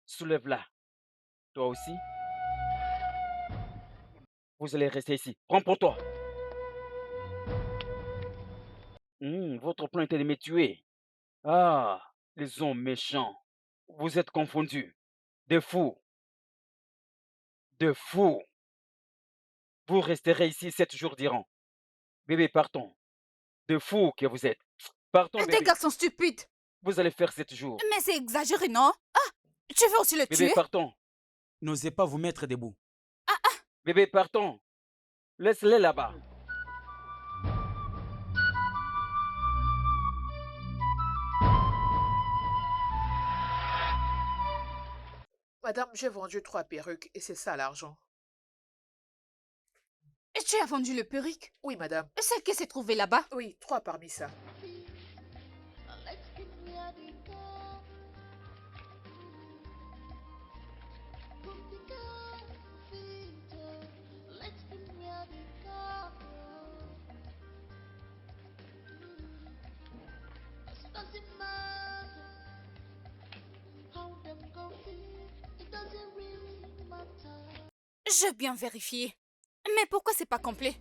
Soulève-la. Toi aussi. Vous allez rester ici. Prends pour toi. Votre plan était de me tuer. Ah, les hommes méchants. Vous êtes confondus. Des fous. De fous. Vous resterez ici 7 jours diront. Bébé, partons. De fous que vous êtes. Partons, Des bébé. garçons stupides. Vous allez faire 7 jours. Mais c'est exagéré, non? Ah, tu veux aussi le Bébé, tuer? partons. N'osez pas vous mettre debout. Bébé, partons. Laisse-les là-bas. Madame, j'ai vendu 3 perruques et c'est ça l'argent. Et tu as vendu le perruque? Oui, madame. Celle qui s'est trouvée là-bas? Oui, 3 parmi ça. Let's give me a dica. Kumtika, feature. Let's give me a dica. It doesn't matter how them go feel. It doesn't really matter. J'ai bien vérifié. Mais pourquoi c'est pas complet?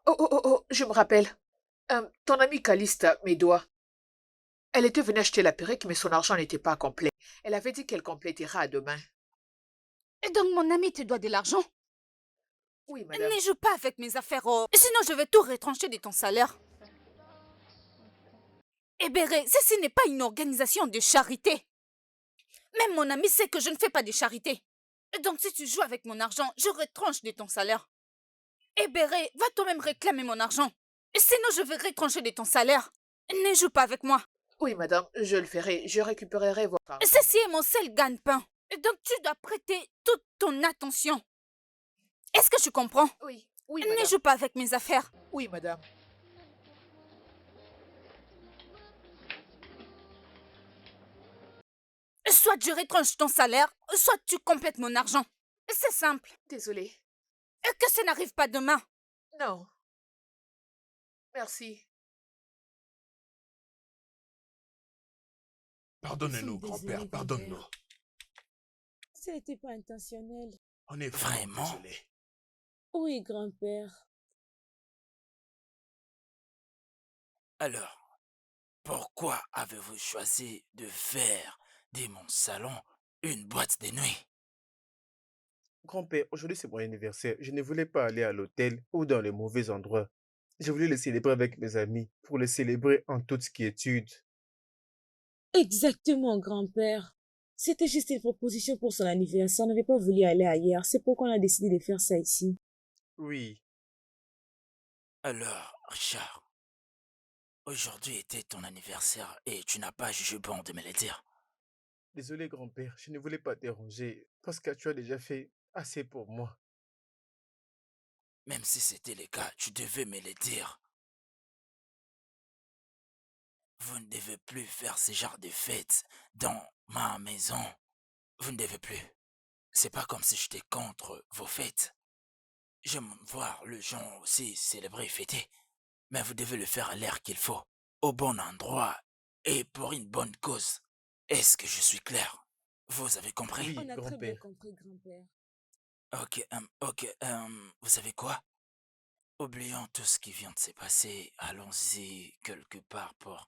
Oh, oh, oh, oh, je me rappelle. Ton amie Calista, mes doigts. Elle était venue acheter la perruque, mais son argent n'était pas complet. Elle avait dit qu'elle complétera à demain. Et donc mon ami te doit de l'argent? Oui, madame. Ne joue pas avec mes affaires, oh. Sinon je vais tout retrancher de ton salaire. Ebere, ceci n'est pas une organisation de charité. Même mon ami sait que je ne fais pas de charité. Donc si tu joues avec mon argent, je retranche de ton salaire. Ebere, va toi-même réclamer mon argent. Sinon je vais retrancher de ton salaire. Ne joue pas avec moi. Oui, madame, je le ferai. Je récupérerai votre argent. Ceci est mon seul gagne-pain. Donc tu dois prêter toute ton attention. Est-ce que tu comprends? Oui, oui, Ne madame. joue pas avec mes affaires. Oui, madame. Soit je retranche ton salaire, soit tu complètes mon argent. C'est simple. Désolée. Et que ça n'arrive pas demain. Non. Merci. Pardonne-nous, Désolée, grand-père, pardonne-nous. Ce n'était pas intentionnel. On est vraiment Vraiment? désolé. Oui, grand-père. Alors, pourquoi avez-vous choisi de faire de mon salon une boîte de nuit? Grand-père, aujourd'hui c'est mon anniversaire. Je ne voulais pas aller à l'hôtel ou dans les mauvais endroits. Je voulais le célébrer avec mes amis pour le célébrer en toute quiétude. Exactement, grand-père. C'était juste une proposition pour son anniversaire. On n'avait pas voulu aller ailleurs. C'est pourquoi on a décidé de faire ça ici. Oui, Alors, Richard, aujourd'hui était ton anniversaire et tu n'as pas jugé bon de me le dire. désolé grand-père, je ne voulais pas te déranger parce que tu as déjà fait assez pour moi. Même si c'était le cas, tu devais me le dire. Vous ne devez plus faire ce genre de fêtes dans ma maison. Vous ne devez plus. C'est pas comme si j'étais contre vos fêtes. J'aime voir les gens aussi célébrer et fêter. Mais vous devez le faire à l'air qu'il faut, au bon endroit et pour une bonne cause. Est-ce que je suis clair? Vous avez compris? Oui, On a très bien grand-père. compris, grand-père. Ok, vous savez quoi? Oublions tout ce qui vient de se passer. Allons-y quelque part pour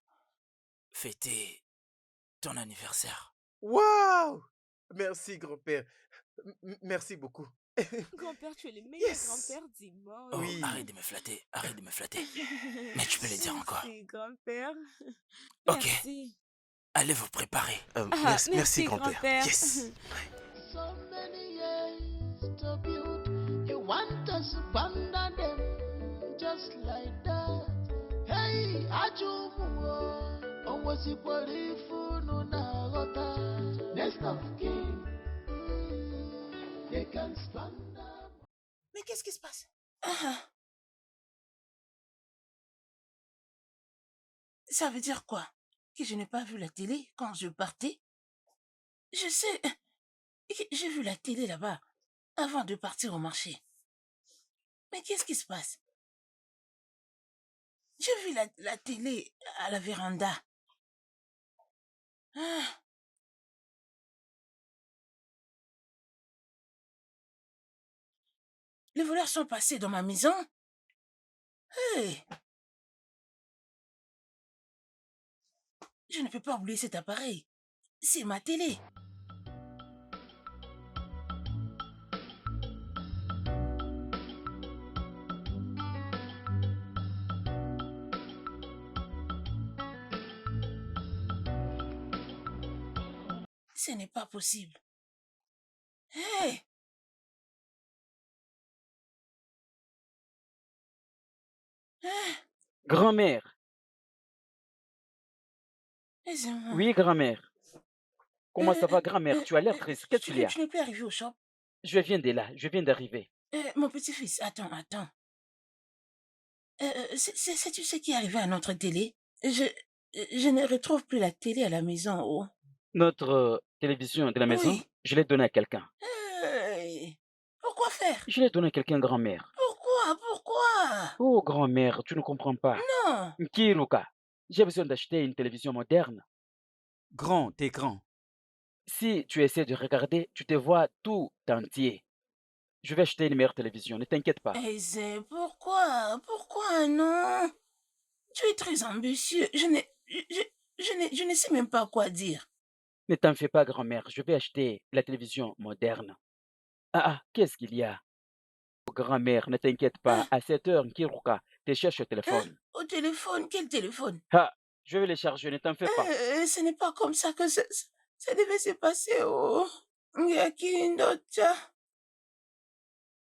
fêter ton anniversaire. Waouh! Merci grand-père. Merci beaucoup. Grand-père, tu es le meilleur Yes! grand-père du monde. Oh, Oui. arrête de me flatter, arrête de me flatter. Mais tu peux le dire encore. Merci, grand-père. Ok, Merci. allez vous préparer. Ah, Merci, merci, grand-père. grand-père. Yes. So many years to build. You want us to abandon them just like that. Hey, Ajumu, always Ipolifu Nunagota. Next of king, they can stand up. Mais qu'est-ce qui se passe? Ah, ça veut dire quoi? Que je n'ai pas vu la télé quand je partais? Je sais que j'ai vu la télé là-bas avant de partir au marché. Mais qu'est-ce qui se passe? J'ai vu la télé à la véranda. Ah, les voleurs sont passés dans ma maison. Hey, je ne peux pas oublier cet appareil. C'est ma télé. Ce n'est pas possible. Hey! Ah, Grand-mère. laissez-moi. Oui, grand-mère. Comment ça va, grand-mère? Tu as l'air triste. Qu'est-ce qu'il y a? Tu n'es plus arrivé au shop. Je viens de là. Je viens d'arriver. Mon petit-fils, attends. Sais-tu ce qui est arrivé à notre télé? Je ne retrouve plus la télé à la maison. Oh. Notre télévision de la maison, Oui. je l'ai donnée à quelqu'un. Hey, pourquoi faire? Je l'ai donnée à quelqu'un, grand-mère. Pourquoi? Oh, grand-mère, tu ne comprends pas. Non. Kiruka, j'ai besoin d'acheter une télévision moderne. Grand écran. Si tu essaies de regarder, tu te vois tout entier. Je vais acheter une meilleure télévision, ne t'inquiète pas. Aisé, pourquoi non? Tu es très ambitieux. Je ne sais même pas quoi dire. Ne t'en fais pas, grand-mère, je vais acheter la télévision moderne. Ah, qu'est-ce qu'il y a? Grand-mère, ne t'inquiète pas. À 7 heures, Nkiruka te cherche au Hein? téléphone. Au téléphone? Quel téléphone? Ah, je vais le charger, ne t'en fais pas. Ce n'est pas comme ça que ça devait se passer. Oh, Yakindocha.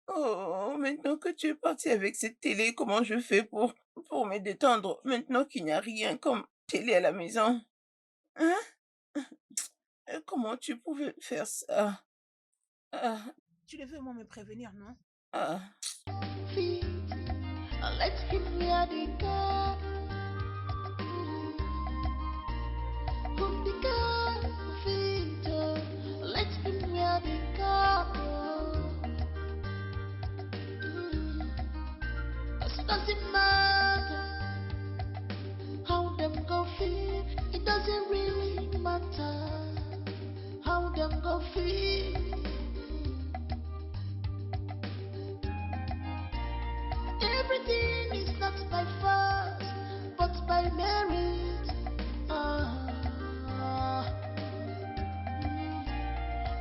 Oh, maintenant que tu es parti avec cette télé, comment je fais pour me détendre maintenant qu'il n'y a rien comme télé à la maison? Hein? Comment tu pouvais faire ça? Ah, tu devais au moins me prévenir, non? Ah. Feet, let him wear the car. From the car, feet, let him wear the car. It doesn't matter how them go feel. It doesn't really matter how them go feel. Everything is not by force, but by merit.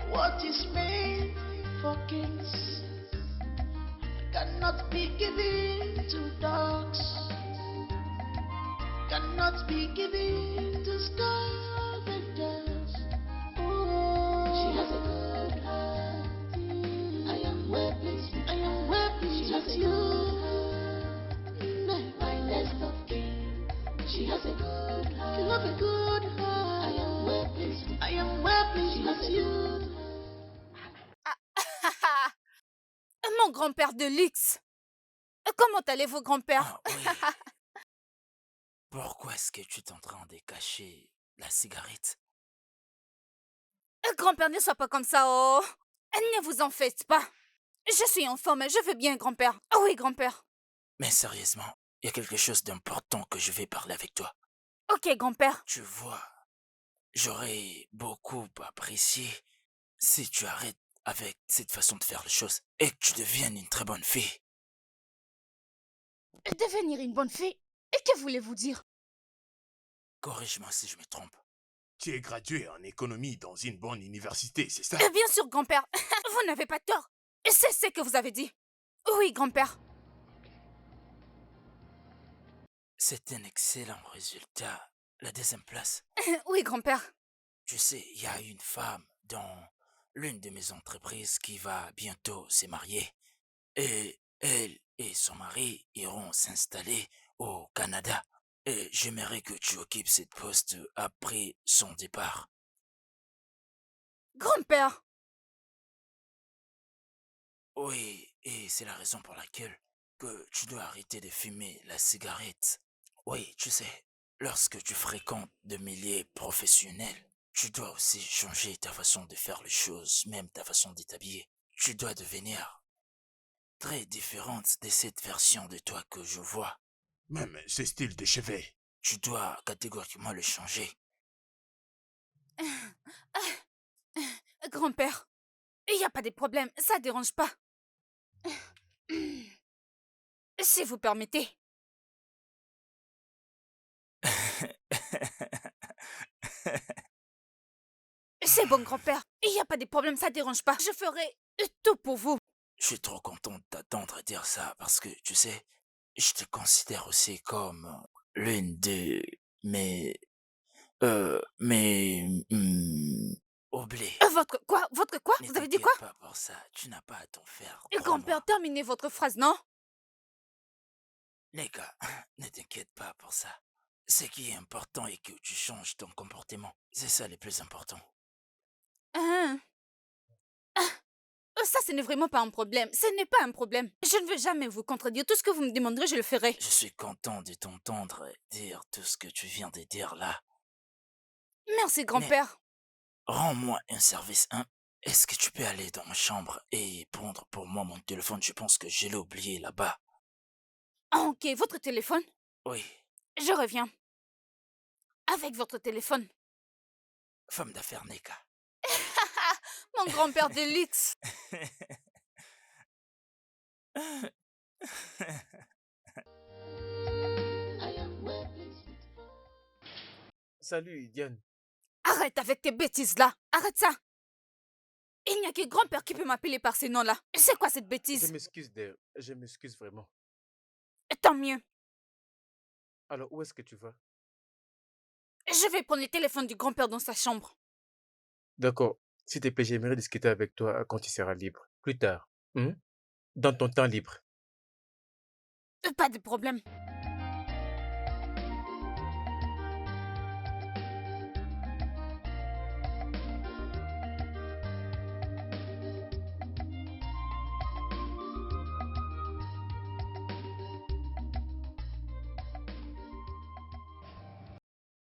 What is made for kings cannot be given to dogs, cannot be given to scavengers. She has a good heart. I am well pleased. I am well pleased with you. My best of king. She has a good heart. You have a good heart. I am well pleased. I am well pleased with you. Mon grand-père de luxe. Comment allez-vous, grand-père? Ah oui. Pourquoi est-ce que tu es en train de cacher la cigarette? Grand-père, ne sois pas comme ça, oh. Ne vous en faites pas. Je suis en forme, je vais bien, grand-père. Ah oui, grand-père. Mais sérieusement, il y a quelque chose d'important que je vais parler avec toi. Ok, grand-père. Tu vois, j'aurais beaucoup apprécié si tu arrêtes avec cette façon de faire les choses et que tu deviennes une très bonne fille. Devenir une bonne fille? Et que voulez-vous dire? Corrige-moi si je me trompe. Tu es gradué en économie dans une bonne université, c'est ça? Bien sûr, grand-père. Vous n'avez pas tort. C'est ce que vous avez dit. Oui, grand-père. C'est un excellent résultat. La deuxième place. Oui, grand-père. Tu sais, il y a une femme dans l'une de mes entreprises qui va bientôt se marier. Et elle et son mari iront s'installer au Canada. Et j'aimerais que tu occupes cette poste après son départ. Grand-père. Oui, et c'est la raison pour laquelle que tu dois arrêter de fumer la cigarette. Oui, tu sais, lorsque tu fréquentes de milieux professionnels, tu dois aussi changer ta façon de faire les choses, même ta façon de t'habiller. Tu dois devenir très différente de cette version de toi que je vois. Même ce style de cheveux. Tu dois catégoriquement le changer. Grand-père, il n'y a pas de problème, ça dérange pas. Si vous permettez. C'est bon, grand-père. Il n'y a pas de problème, ça dérange pas. Je ferai tout pour vous. Je suis trop content de t'attendre dire ça parce que, tu sais, je te considère aussi comme l'une de mes... oubliés. Votre quoi? Votre quoi? Ne Vous avez dit quoi? t'inquiète pas pour ça, tu n'as pas à t'en faire. Grand-père, terminez votre phrase, non? Neka, ne t'inquiète pas pour ça. Ce qui est important est que tu changes ton comportement. C'est ça le plus important. Ça, ce n'est vraiment pas un problème. Ce n'est pas un problème. Je ne veux jamais vous contredire. Tout ce que vous me demanderez, je le ferai. Je suis content de t'entendre dire tout ce que tu viens de dire là. Merci, grand-père. Rends-moi un service, hein. Est-ce que tu peux aller dans ma chambre et prendre pour moi mon téléphone? Je pense que je l'ai oublié là-bas. Ah, ok, votre téléphone? Oui. Je reviens. Avec votre téléphone. Femme d'affaires Neka. Mon grand-père de luxe. Salut, Diane. Arrête avec tes bêtises là. Arrête ça. Il n'y a que grand-père qui peut m'appeler par ce nom-là. C'est quoi cette Je bêtise? m'excuse, Dare. Je m'excuse vraiment. Tant mieux. Alors, où est-ce que tu vas? Je vais prendre le téléphone du grand-père dans sa chambre. D'accord. S'il te plaît, j'aimerais discuter avec toi quand tu seras libre. Plus tard. Dans ton temps libre. Pas de problème.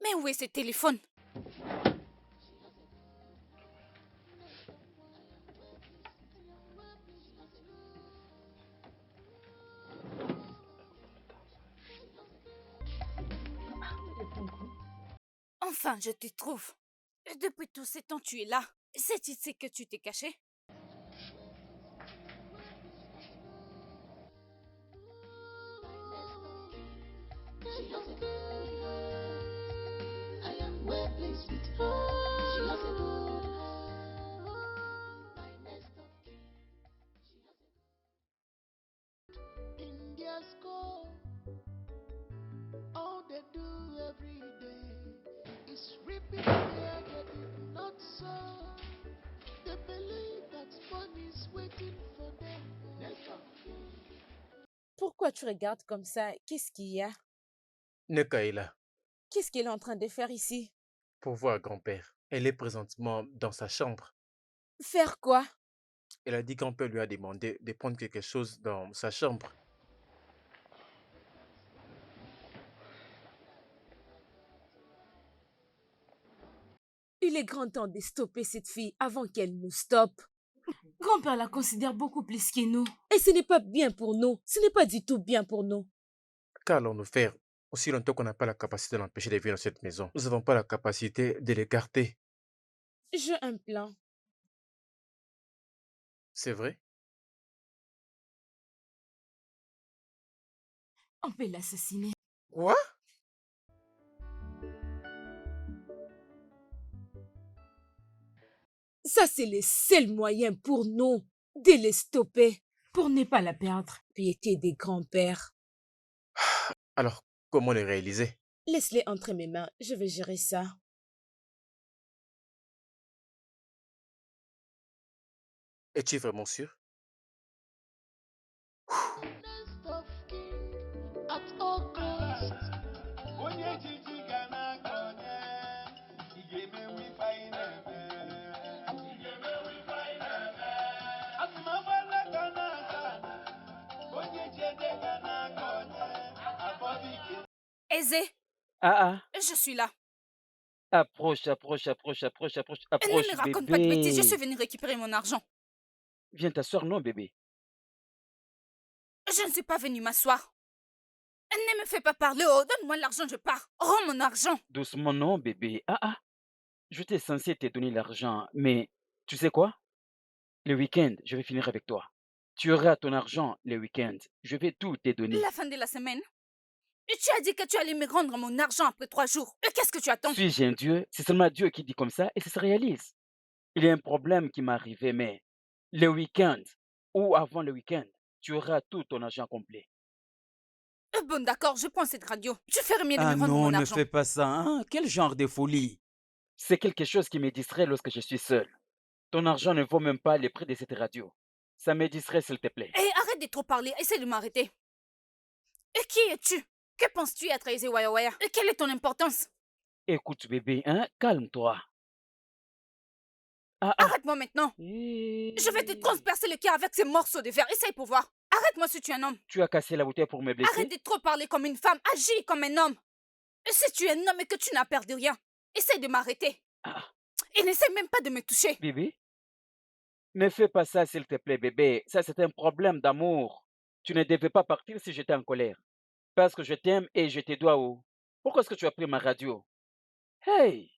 Mais où est ce téléphone? Enfin, je te trouve. Depuis tout ce temps, tu es là. C'est ici que tu t'es caché? In their school, all they do every day is repeat their getting not so. They believe that fun is waiting for them. Pourquoi tu regardes comme ça? Qu'est-ce qu'il y a? Neka est là Qu'est-ce qu'elle est en train de faire ici? pour voir grand-père. Elle est présentement dans sa chambre. Faire quoi? Elle a dit que grand-père lui a demandé de prendre quelque chose dans sa chambre. Il est grand temps de stopper cette fille avant qu'elle nous stoppe. Grand-père la considère beaucoup plus que nous. Et ce n'est pas bien pour nous. Ce n'est pas du tout bien pour nous. Qu'allons-nous faire aussi longtemps qu'on n'a pas la capacité de l'empêcher de vivre dans cette maison? Nous n'avons pas la capacité de l'écarter. J'ai un plan. C'est vrai? On peut l'assassiner. Quoi? Ça, c'est le seul moyen pour nous de les stopper. Pour ne pas la perdre. Piété des grands-pères. Alors, comment le réaliser? Laisse-les entre mes mains. Je vais gérer ça. Es-tu vraiment sûr? Nest of king at all costs. Aisé, Ah, je suis là. approche, approche, approche, approche, approche, Ne approche, me raconte pas de bêtises, je suis bébé. venue récupérer mon argent. Viens t'asseoir, non, bébé. Je ne suis pas venue m'asseoir. Ne me fais pas parler, oh, donne-moi l'argent, je pars. Rends mon argent. Doucement, non, bébé. Je t'ai censé te donner l'argent, mais tu sais quoi? Le week-end, je vais finir avec toi. Tu auras ton argent le week-end. Je vais tout te donner. La fin de la semaine. Et tu as dit que tu allais me rendre mon argent après 3 jours. Et qu'est-ce que tu attends? Suis-je un Dieu? C'est seulement Dieu qui dit comme ça et ça se réalise. Il y a un problème qui m'est arrivé, mais le week-end ou avant le week-end, tu auras tout ton argent complet. Bon, d'accord, je prends cette radio. Tu ferais mieux de Ah me rendre non, mon ne argent. fais pas ça, hein? Quel genre de folie? C'est quelque chose qui me distrait lorsque je suis seul. Ton argent ne vaut même pas le prix de cette radio. Ça me distrait, s'il te plaît. Hé, arrête de trop parler, essaie de m'arrêter. Et qui es-tu? Que penses-tu être Aisé Waya Waya? Et quelle est ton importance? Écoute, bébé, calme-toi. Arrête-moi maintenant. Je vais te transpercer le cœur avec ces morceaux de verre. Essaye pour voir. Arrête-moi si tu es un homme. Tu as cassé la bouteille pour me blesser? Arrête de trop parler comme une femme. Agis comme un homme. Et si tu es un homme et que tu n'as perdu rien, essaye de m'arrêter. Et n'essaie même pas de me toucher. Bébé? Ne fais pas ça, s'il te plaît, bébé. Ça, c'est un problème d'amour. Tu ne devais pas partir si j'étais en colère. Parce que je t'aime et je te dois où? Pourquoi est-ce que tu as pris ma radio? Hey!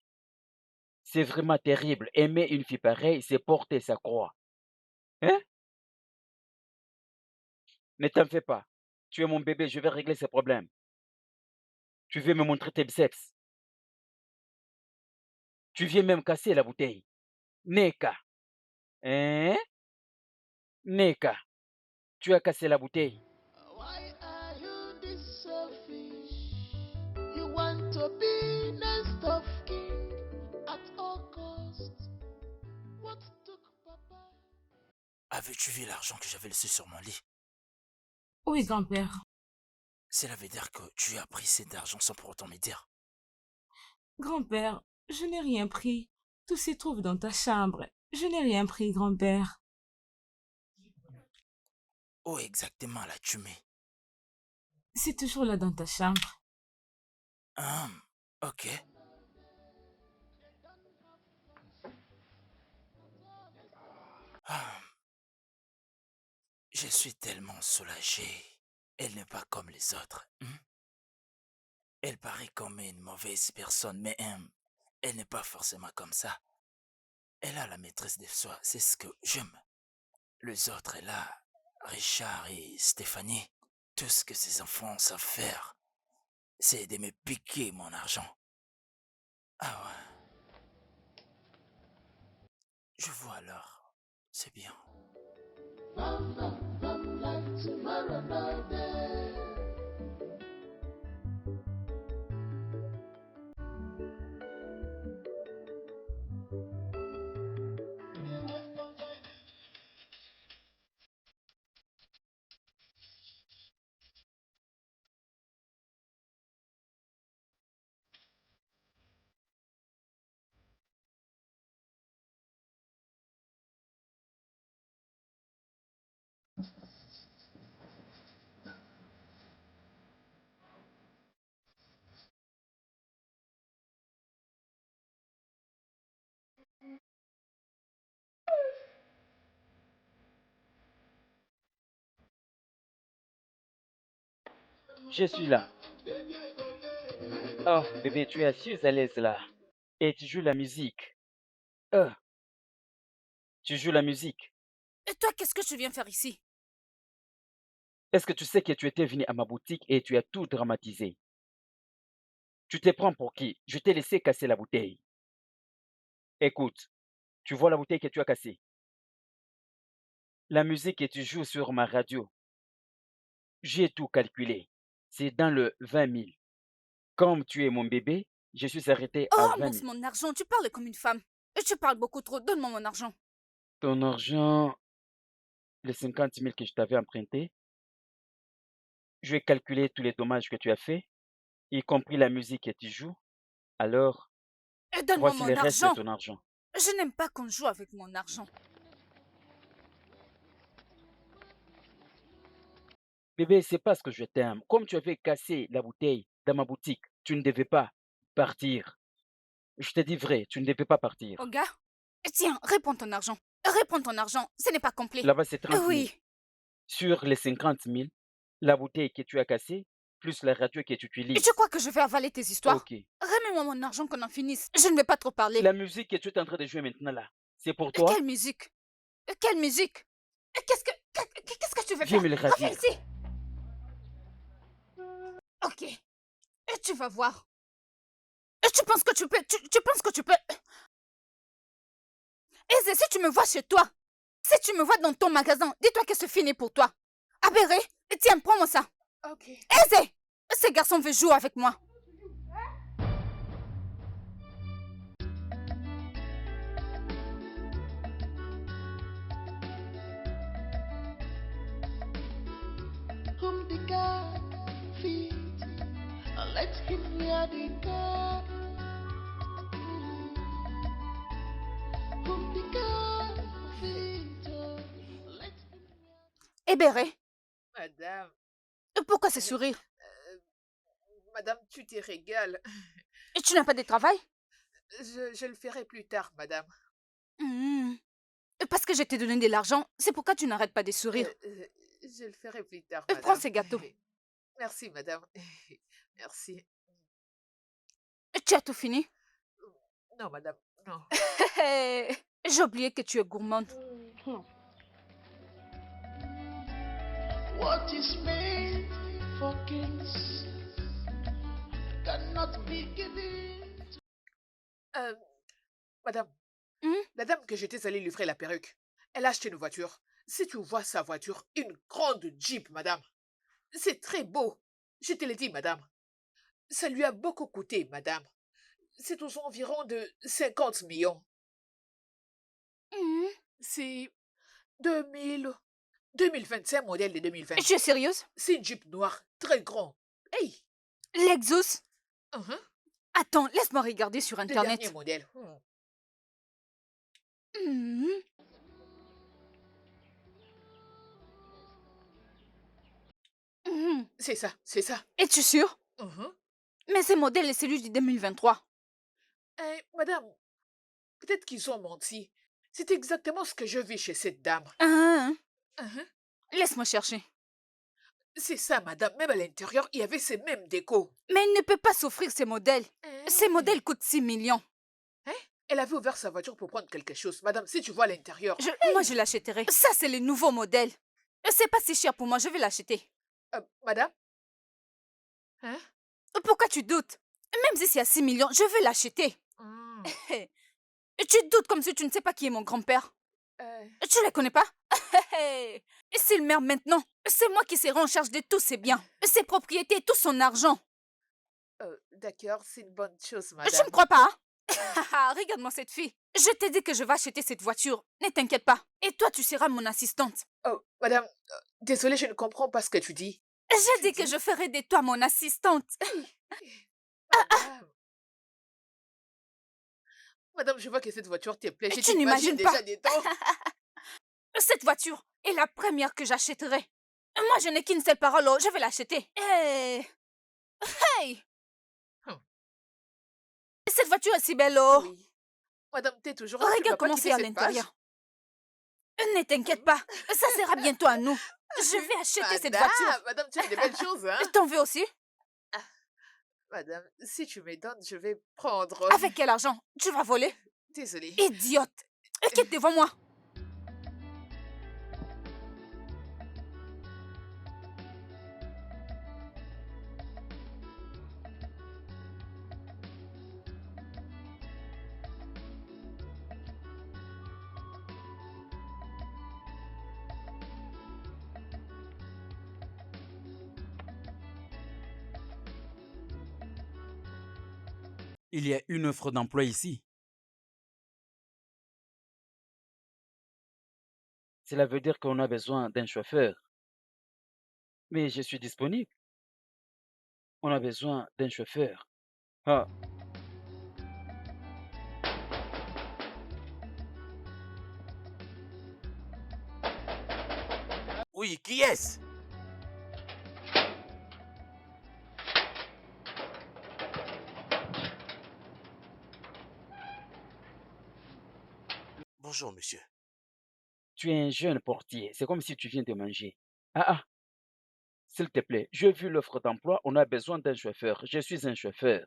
C'est vraiment terrible. Aimer une fille pareille, c'est porter sa croix. Hein? Ne t'en fais pas. Tu es mon bébé, je vais régler ces problèmes. Tu veux me montrer tes biceps. Tu viens même casser la bouteille. Neka. Hein? Neka, tu as cassé la bouteille. Why are you this selfish? You want to be next of king at all costs. What took Papa? Avais-tu vu l'argent que j'avais laissé sur mon lit? Oui, grand-père. Cela veut dire que tu as pris cet argent sans pour autant me dire. Grand-père, je n'ai rien pris. Tout s'y trouve dans ta chambre. Je n'ai rien pris, grand-père. Où exactement l'as-tu mis? C'est toujours là dans ta chambre. Ok. Ah, je suis tellement soulagé. Elle n'est pas comme les autres. Elle paraît comme une mauvaise personne, mais elle n'est pas forcément comme ça. Elle a la maîtrise de soi, c'est ce que j'aime. Les autres, là, Richard et Stéphanie, tout ce que ces enfants savent faire, c'est de me piquer mon argent. Ah ouais. Je vois alors. C'est bien. Like tomorrow, no day. Je suis là. Oh, bébé, tu es assise à l'aise là. Et tu joues la musique. Tu joues la musique. Et toi, qu'est-ce que tu viens faire ici? Est-ce que tu sais que tu étais venu à ma boutique et tu as tout dramatisé? Tu te prends pour qui? Je t'ai laissé casser la bouteille. Écoute, tu vois la bouteille que tu as cassée? La musique que tu joues sur ma radio, j'ai tout calculé. C'est dans le 20 000. Comme tu es mon bébé, je suis arrêté à Oh, 20 ramasse 000. mon argent, tu parles comme une femme. Et tu parles beaucoup trop, donne-moi mon argent. Ton argent, les 50 000 que je t'avais emprunté, je vais calculer tous les dommages que tu as fait, y compris la musique que tu joues. Alors, Et donne-moi voici mon le reste de argent. ton argent. Je n'aime pas qu'on joue avec mon argent. Bébé, c'est parce que je t'aime. Comme tu avais cassé la bouteille dans ma boutique, tu ne devais pas partir. Je te dis vrai, tu ne devais pas partir. Oh gars, tiens, réponds ton argent. Réponds ton argent, ce n'est pas complet. Là-bas, c'est 30 000. Oui. Sur les 50 000, la bouteille que tu as cassée, plus la radio que tu Et utilises. tu crois que je vais avaler tes histoires? Ok. Remets-moi mon argent qu'on en finisse. Je ne vais pas trop parler. La musique que tu es en train de jouer maintenant là, c'est pour toi? Quelle musique? Quelle musique? Qu'est-ce que tu veux Viens faire? me le Reviens ravir. ici. Ok. Et tu vas voir. Et tu penses que tu peux... Tu penses que tu peux... Eze, si tu me vois chez toi, si tu me vois dans ton magasin, dis-toi que c'est fini pour toi. Abéré, tiens, prends-moi ça. Ok. Eze, ce garçon veut jouer avec moi. Whom the God feed, let him hear the God. Whom the God feed, let him hear. Ebéré, Madame, pourquoi ce sourire? madame, tu te régales. Et tu n'as pas de travail? Je le ferai plus tard, madame. Parce que je t'ai donné de l'argent, c'est pourquoi tu n'arrêtes pas de sourire. Je le ferai plus tard, Prends madame. ces gâteaux. Merci, madame. Merci. Tu as tout fini? Non, madame, non. J'ai oublié que tu es gourmande. What is made for kings cannot be given. Madame, la dame que j'étais allée lui livrer la perruque, Elle a acheté une voiture. Si tu vois sa voiture, une grande Jeep, madame. C'est très beau. Je te l'ai dit, madame. Ça lui a beaucoup coûté, madame. C'est aux environs de 50 millions. Mhm. C'est 2025, modèle de Tu 2025. es sérieuse? C'est une Jeep noire, très grand. Hey! Lexus? Mhm. Attends, laisse-moi regarder sur Le dernier Internet. modèle. Mhm. Mhm. C'est ça, c'est ça. Es-tu sûre? Mhm. Mais ce modèle est celui du 2023. Madame, peut-être qu'ils ont menti. C'est exactement ce que je vis chez cette dame. Hein? Mhm. Laisse-moi chercher. C'est ça, madame. Même à l'intérieur, il y avait ces mêmes décos. Mais il ne peut pas s'offrir ces modèles. Ces modèles coûtent 6 millions. Elle avait ouvert sa voiture pour prendre quelque chose. Madame, si tu vois à l'intérieur. Moi, je l'achèterai. Ça, c'est le nouveau modèle. C'est pas si cher pour moi, je vais l'acheter. Madame? Hein? Pourquoi tu doutes? Même si c'est à 6 millions, je vais l'acheter. Hmm. Tu doutes comme si tu ne sais pas qui est mon grand-père. Tu ne le connais pas? Et s'il meurt maintenant, c'est moi qui serai en charge de tous ses biens, ses propriétés, tout son argent. D'accord, c'est une bonne chose, Tu madame. me crois pas, hein? Regarde-moi cette fille. Je t'ai dit que je vais acheter cette voiture. Ne t'inquiète pas. Et toi, tu seras mon assistante. Oh, madame, désolée, je ne comprends pas ce que tu dis. J'ai dit que je ferai de toi mon assistante. Madame. Madame, je vois que cette voiture te plaît. Je Tu t'imagine n'imagines pas. déjà des temps. Cette voiture est la première que j'achèterai. Moi, je n'ai qu'une seule parole, oh, je vais l'acheter. Hey! Cette voiture est si belle, oh! Oui. Madame, t'es toujours là, tu ne vas Regarde pas comment quitter c'est à cette page. l'intérieur. Ne t'inquiète pas, ça sera bientôt à nous. Je vais acheter cette voiture. Madame, tu as des belles choses, hein? T'en veux aussi? Madame, si tu me donnes, je vais prendre. Avec quel argent? Tu vas voler? Désolée. Idiote! Quitte devant moi. Il y a une offre d'emploi ici. Cela veut dire qu'on a besoin d'un chauffeur. Mais je suis disponible. On a besoin d'un chauffeur. Ah, Oui, qui est-ce? Bonjour, monsieur. tu es un jeune portier. C'est comme si tu viens de manger. Ah, s'il te plaît, j'ai vu l'offre d'emploi. On a besoin d'un chauffeur. Je suis un chauffeur.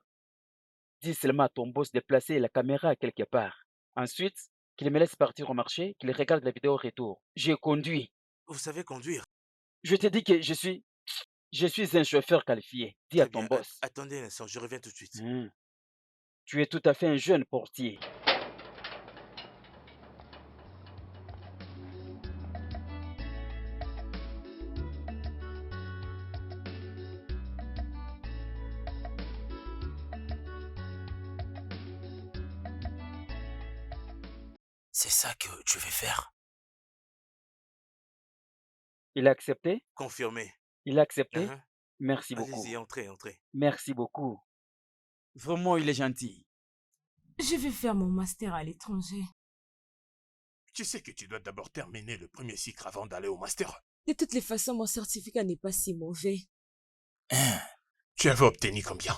Dis seulement à ton boss de placer la caméra quelque part. Ensuite, qu'il me laisse partir au marché, qu'il regarde la vidéo retour. J'ai conduit. Vous savez conduire? Je te dis que je suis un chauffeur qualifié. Dis à Très ton bien. boss. Attendez un instant, je reviens tout de suite. Tu es tout à fait un jeune portier. C'est ça que tu veux faire? Il a accepté? Confirmé. Il a accepté? Hein? Merci beaucoup. Allez-y, entrez, entrez. Merci beaucoup. Vraiment, il est gentil. Je vais faire mon master à l'étranger. Tu sais que tu dois d'abord terminer le premier cycle avant d'aller au master. De toutes les façons, mon certificat n'est pas si mauvais. Hein? Tu avais obtenu combien?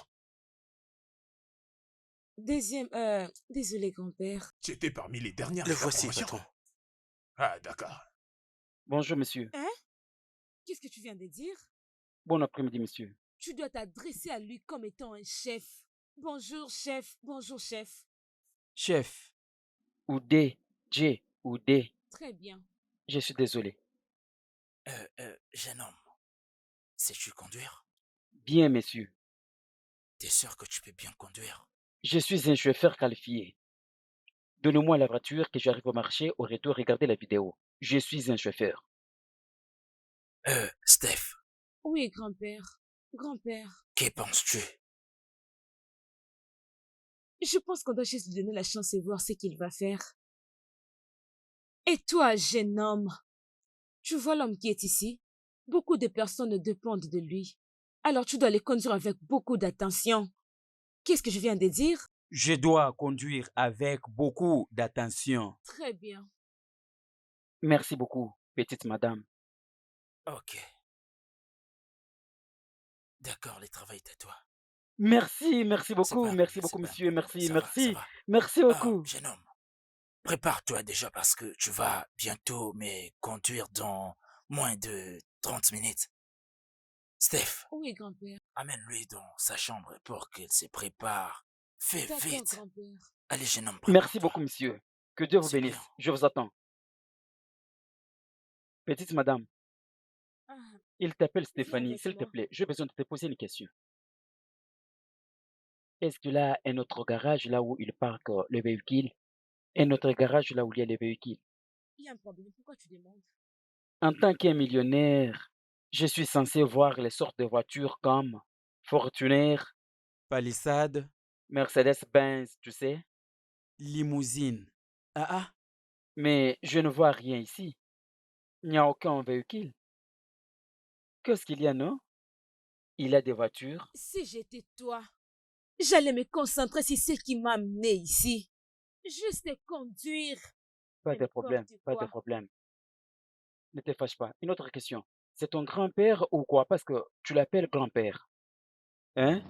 Désolé, grand-père. Tu étais parmi les dernières Le de ta voici, promotion. patron. Ah, d'accord. Bonjour, monsieur. Hein? Qu'est-ce que tu viens de dire? Bon après-midi, monsieur. Tu dois t'adresser à lui comme étant un chef. Bonjour, chef. Bonjour, chef. Chef, Oudé, J, Oudé. Très bien. Je suis désolé. Jeune homme, sais-tu conduire? Bien, monsieur. T'es sûr que tu peux bien conduire? Je suis un chauffeur qualifié. Donnez-moi la voiture que j'arrive au marché. Au retour, regardez la vidéo. Je suis un chauffeur. Steph, Oui, grand-père. Grand-père, que penses-tu? je pense qu'on doit juste lui donner la chance et voir ce qu'il va faire. Et toi, jeune homme, tu vois l'homme qui est ici? Beaucoup de personnes dépendent de lui. Alors tu dois les conduire avec beaucoup d'attention. Qu'est-ce que je viens de dire? Je dois conduire avec beaucoup d'attention. Très bien. Merci beaucoup, petite madame. Ok. D'accord, le travail est à toi. Merci C'est beaucoup, pas un merci problème, beaucoup, c'est pas un monsieur. problème. Merci, Ça va, ça merci. va. Merci beaucoup. Jeune homme, prépare-toi déjà parce que tu vas bientôt me conduire dans moins de 30 minutes. Steph, Oui, grand-père. amène-lui dans sa chambre pour qu'il se prépare. Fais D'accord, vite. grand-père. Allez, jeune homme, Merci prépare-toi. beaucoup, monsieur. Que Dieu vous C'est bien. bénisse. Je vous attends. Petite madame, Ah, il t'appelle viens Stéphanie. avec S'il te moi. plaît, j'ai besoin de te poser une question. Est-ce qu'il a un autre garage là où il parque le véhicule? Un autre garage là où il y a les véhicules? Il y a un problème. Pourquoi tu demandes? En tant qu'un millionnaire, je suis censé voir les sortes de voitures comme Fortuner, Palissade, Mercedes-Benz, tu sais. limousine. Ah ah, Mais je ne vois rien ici. Il n'y a aucun véhicule. Qu'est-ce qu'il y a, non? Il a des voitures. Si j'étais toi, j'allais me concentrer sur ce qui m'a amené ici. Juste conduire. Pas de problème, N'importe pas de quoi. problème. Ne te fâche pas. Une autre question. C'est ton grand-père ou quoi? Parce que tu l'appelles grand-père. Hein?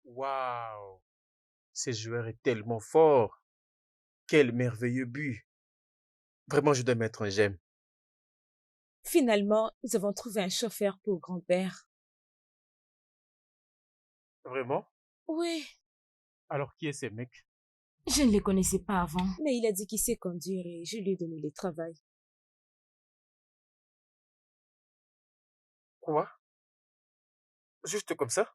Waouh! Ce joueur est tellement fort. Quel merveilleux but. Vraiment, je dois mettre un j'aime. Finalement, nous avons trouvé un chauffeur pour grand-père. Vraiment? Oui, Alors, qui est ce mec? je ne le connaissais pas avant. Mais il a dit qu'il sait conduire et je lui ai donné le travail. Quoi? Juste comme ça?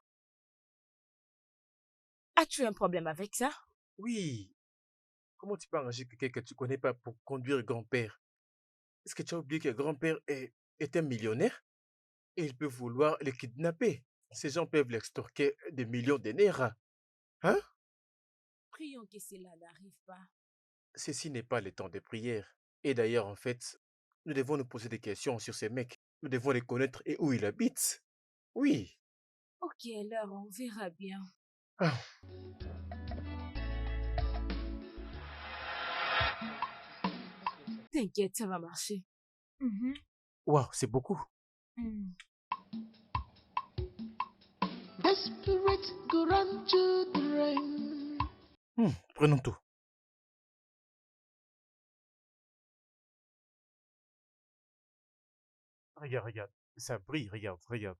As-tu un problème avec ça? Oui. Comment tu peux arranger quelqu'un que tu connais pas pour conduire grand-père? Est-ce que tu as oublié que grand-père est un millionnaire? Et il peut vouloir le kidnapper. Ces gens peuvent l'extorquer des millions de naira. Hein? Prions que cela n'arrive pas. Ceci n'est pas le temps de prière. Et d'ailleurs, en fait, nous devons nous poser des questions sur ces mecs. Nous devons les connaître et où ils habitent. Oui. Ok, alors on verra bien. Ah, T'inquiète, ça va marcher. Mhm. waouh, c'est beaucoup. Mm. The spirit go run to the rain. Prenons tout. Regarde, regarde. Ça brille, regarde, regarde.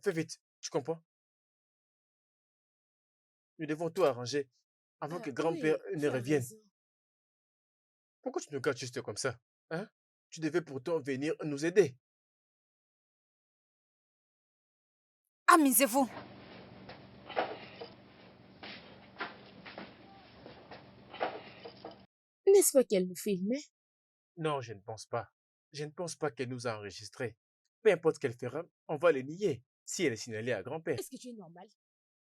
Fais vite, tu comprends? Nous devons tout arranger avant que grand-père Oui, ne tu as revienne. raison. Pourquoi tu nous gardes juste comme ça? Hein? Tu devais pourtant venir nous aider. Amusez-vous. N'est-ce pas qu'elle nous filmait? Non, je ne pense pas. Je ne pense pas qu'elle nous a enregistrés. Peu importe ce qu'elle fera, on va les nier si elle est signalée à grand-père. Est-ce que tu es normal?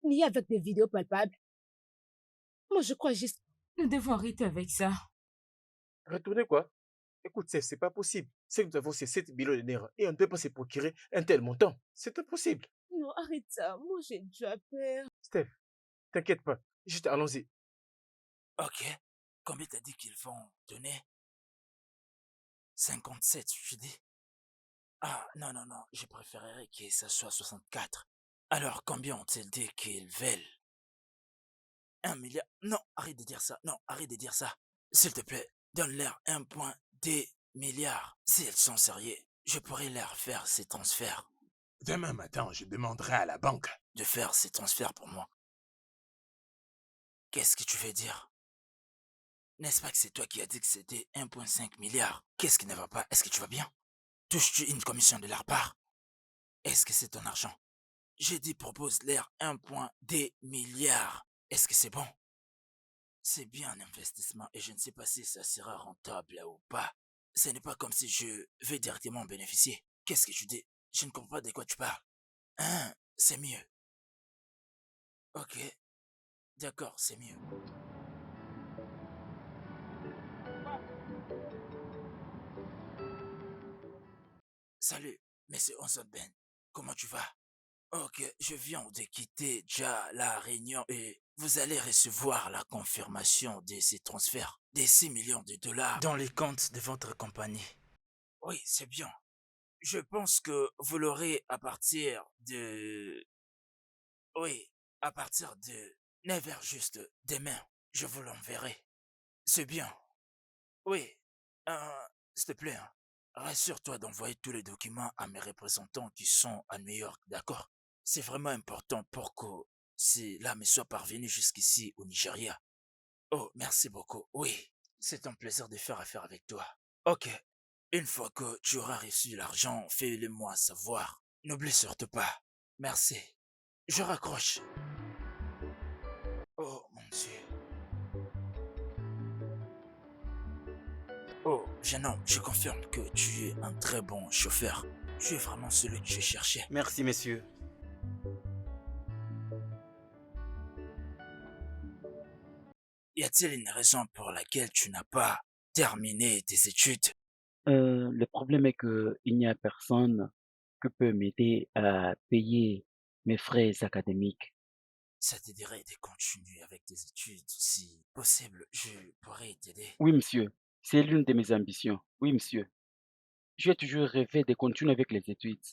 Ni avec des vidéos palpables. Moi, je crois juste. Nous devons arrêter avec ça. Retournez quoi? Écoute, c'est pas possible. C'est que nous avons ces 7 millions de naira et on ne peut pas se procurer un tel montant. C'est impossible. Non, arrête ça. Moi, j'ai déjà peur. Steph, t'inquiète pas. Juste allons-y. Ok. Combien t'as dit qu'ils vont donner? 57, je dis. Ah, non, non, non, je préférerais que ça soit 64. Alors, combien ont-ils dit qu'ils veulent? 1 milliard? Non, arrête de dire ça. Non, arrête de dire ça. S'il te plaît, donne-leur 1,2 milliard. Si elles sont sérieux, je pourrais leur faire ces transferts. Demain matin, je demanderai à la banque. De faire ces transferts pour moi. Qu'est-ce que tu veux dire? N'est-ce pas que c'est toi qui as dit que c'était 1,5 milliard? Qu'est-ce qui ne va pas? Est-ce que tu vas bien? Touches-tu une commission de leur part? Est-ce que c'est ton argent? J'ai dit propose-leur 1,2 milliard. Est-ce que c'est bon? C'est bien un investissement et je ne sais pas si ça sera rentable ou pas. Ce n'est pas comme si je vais directement en bénéficier. Qu'est-ce que tu dis? Je ne comprends pas de quoi tu parles. Hein, c'est mieux. Ok, d'accord, c'est mieux. Salut, monsieur Onson Ben. Comment tu vas? Ok, je viens de quitter déjà la réunion et vous allez recevoir la confirmation de ces transferts des 6 millions de dollars dans les comptes de votre compagnie. Oui, c'est bien. Je pense que vous l'aurez à partir de... Oui, à partir de 9h juste demain. Je vous l'enverrai. C'est bien. Oui, s'il te plaît, hein, rassure-toi d'envoyer tous les documents à mes représentants qui sont à New York, d'accord? C'est vraiment important pour que cela me soit parvenu jusqu'ici au Nigeria. Oh, merci beaucoup. Oui, c'est un plaisir de faire affaire avec toi. Ok, une fois que tu auras reçu l'argent, fais-le moi savoir. N'oublie surtout pas. Merci. Je raccroche. Oh mon Dieu. Oh, jeune homme, je confirme que tu es un très bon chauffeur. Tu es vraiment celui que je cherchais. Merci, messieurs. Y a-t-il une raison pour laquelle tu n'as pas terminé tes études? Le problème est que il n'y a personne qui peut m'aider à payer mes frais académiques. Ça te dirait de continuer avec tes études. Si possible, je pourrais t'aider. Oui, monsieur, c'est l'une de mes ambitions. Oui, monsieur. J'ai toujours rêvé de continuer avec les études.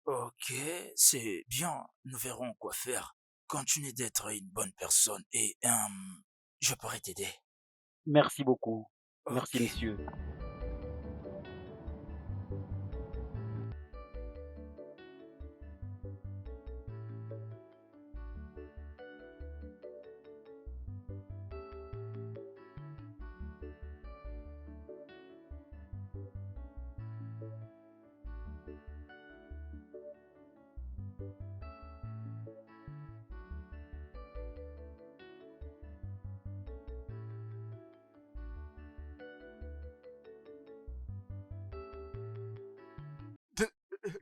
Ok, c'est bien. Nous verrons quoi faire. Continue d'être une bonne personne et je pourrais t'aider. Merci beaucoup. Merci, Ok. monsieur.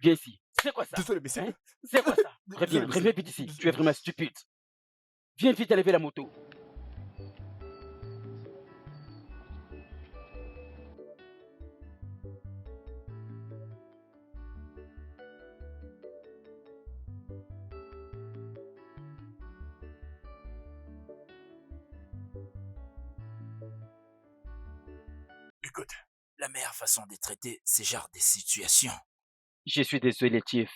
Viens ici. C'est quoi ça? Désolé, mais c'est... Hein? C'est quoi ça? Désolé, Reviens, mais reviens c'est... vite ici. Tu es vraiment stupide. Viens vite lever la moto. Écoute, la meilleure façon de traiter ces genres de situations, Je suis désolé, Chief.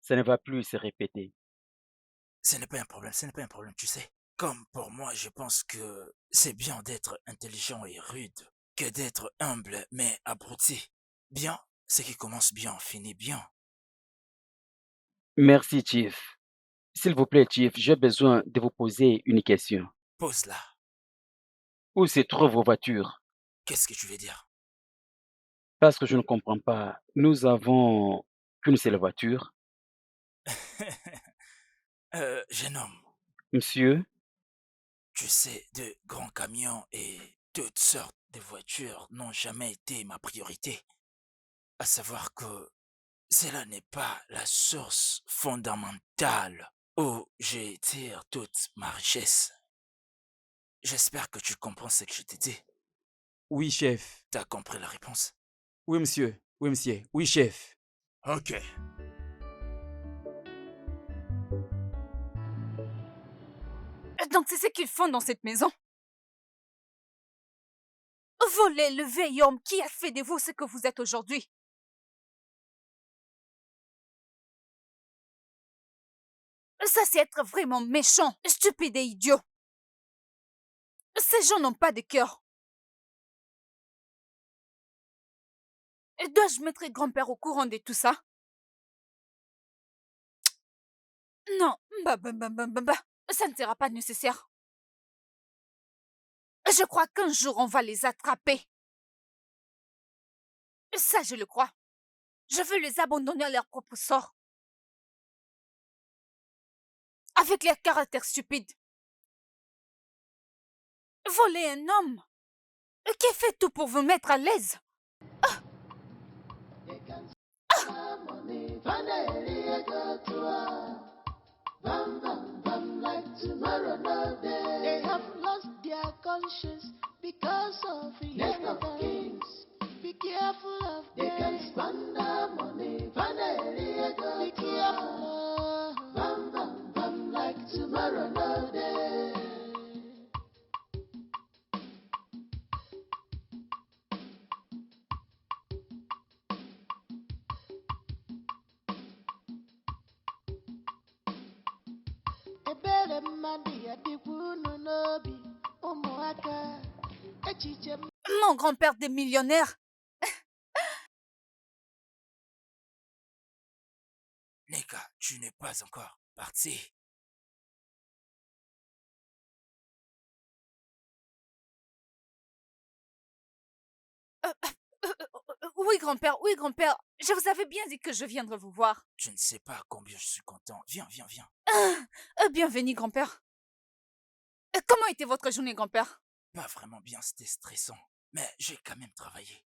Ça ne va plus se répéter. ce n'est pas un problème, ce n'est pas un problème, tu sais. Comme pour moi, je pense que c'est bien d'être intelligent et rude que d'être humble mais abruti. Bien, ce qui commence bien finit bien. Merci, Chief. S'il vous plaît, Chief, j'ai besoin de vous poser une question. Pose-la. Où se trouvent vos voitures? Qu'est-ce que tu veux dire? Parce que je ne comprends pas. Nous avons qu'une seule voiture. Jeune homme, Monsieur, tu sais, de grands camions et toutes sortes de voitures n'ont jamais été ma priorité. À savoir que cela n'est pas la source fondamentale où je tire toute ma richesse. J'espère que tu comprends ce que je t'ai dit. Oui, chef. T'as compris la réponse? Oui, monsieur. Oui, monsieur. Oui, chef. Ok. Donc c'est ce qu'ils font dans cette maison. Voler le vieil homme qui a fait de vous ce que vous êtes aujourd'hui. Ça, c'est être vraiment méchant, stupide et idiot. Ces gens n'ont pas de cœur. Dois-je mettre grand-père au courant de tout ça? Non, ça ne sera pas nécessaire. Je crois qu'un jour on va les attraper. Ça, je le crois. Je veux les abandonner à leur propre sort. Avec leur caractère stupide. Voler un homme qui fait tout pour vous mettre à l'aise. They have lost their conscience because of inheritance. Be careful of them. They can squander money. Be careful. Bam, bam, bam, like tomorrow, no day. Ebere mmadụ ya dịkwa unu n'obi ụmụaka echiche Mon grand-père des millionnaires. Neka, tu n'es pas encore parti. Oui, grand-père, oui, grand-père. Je vous avais bien dit que je viendrais vous voir. Je ne sais pas combien je suis content. Viens, viens, viens. Bienvenue, grand-père. Comment était votre journée, grand-père? Pas vraiment bien, c'était stressant. Mais j'ai quand même travaillé.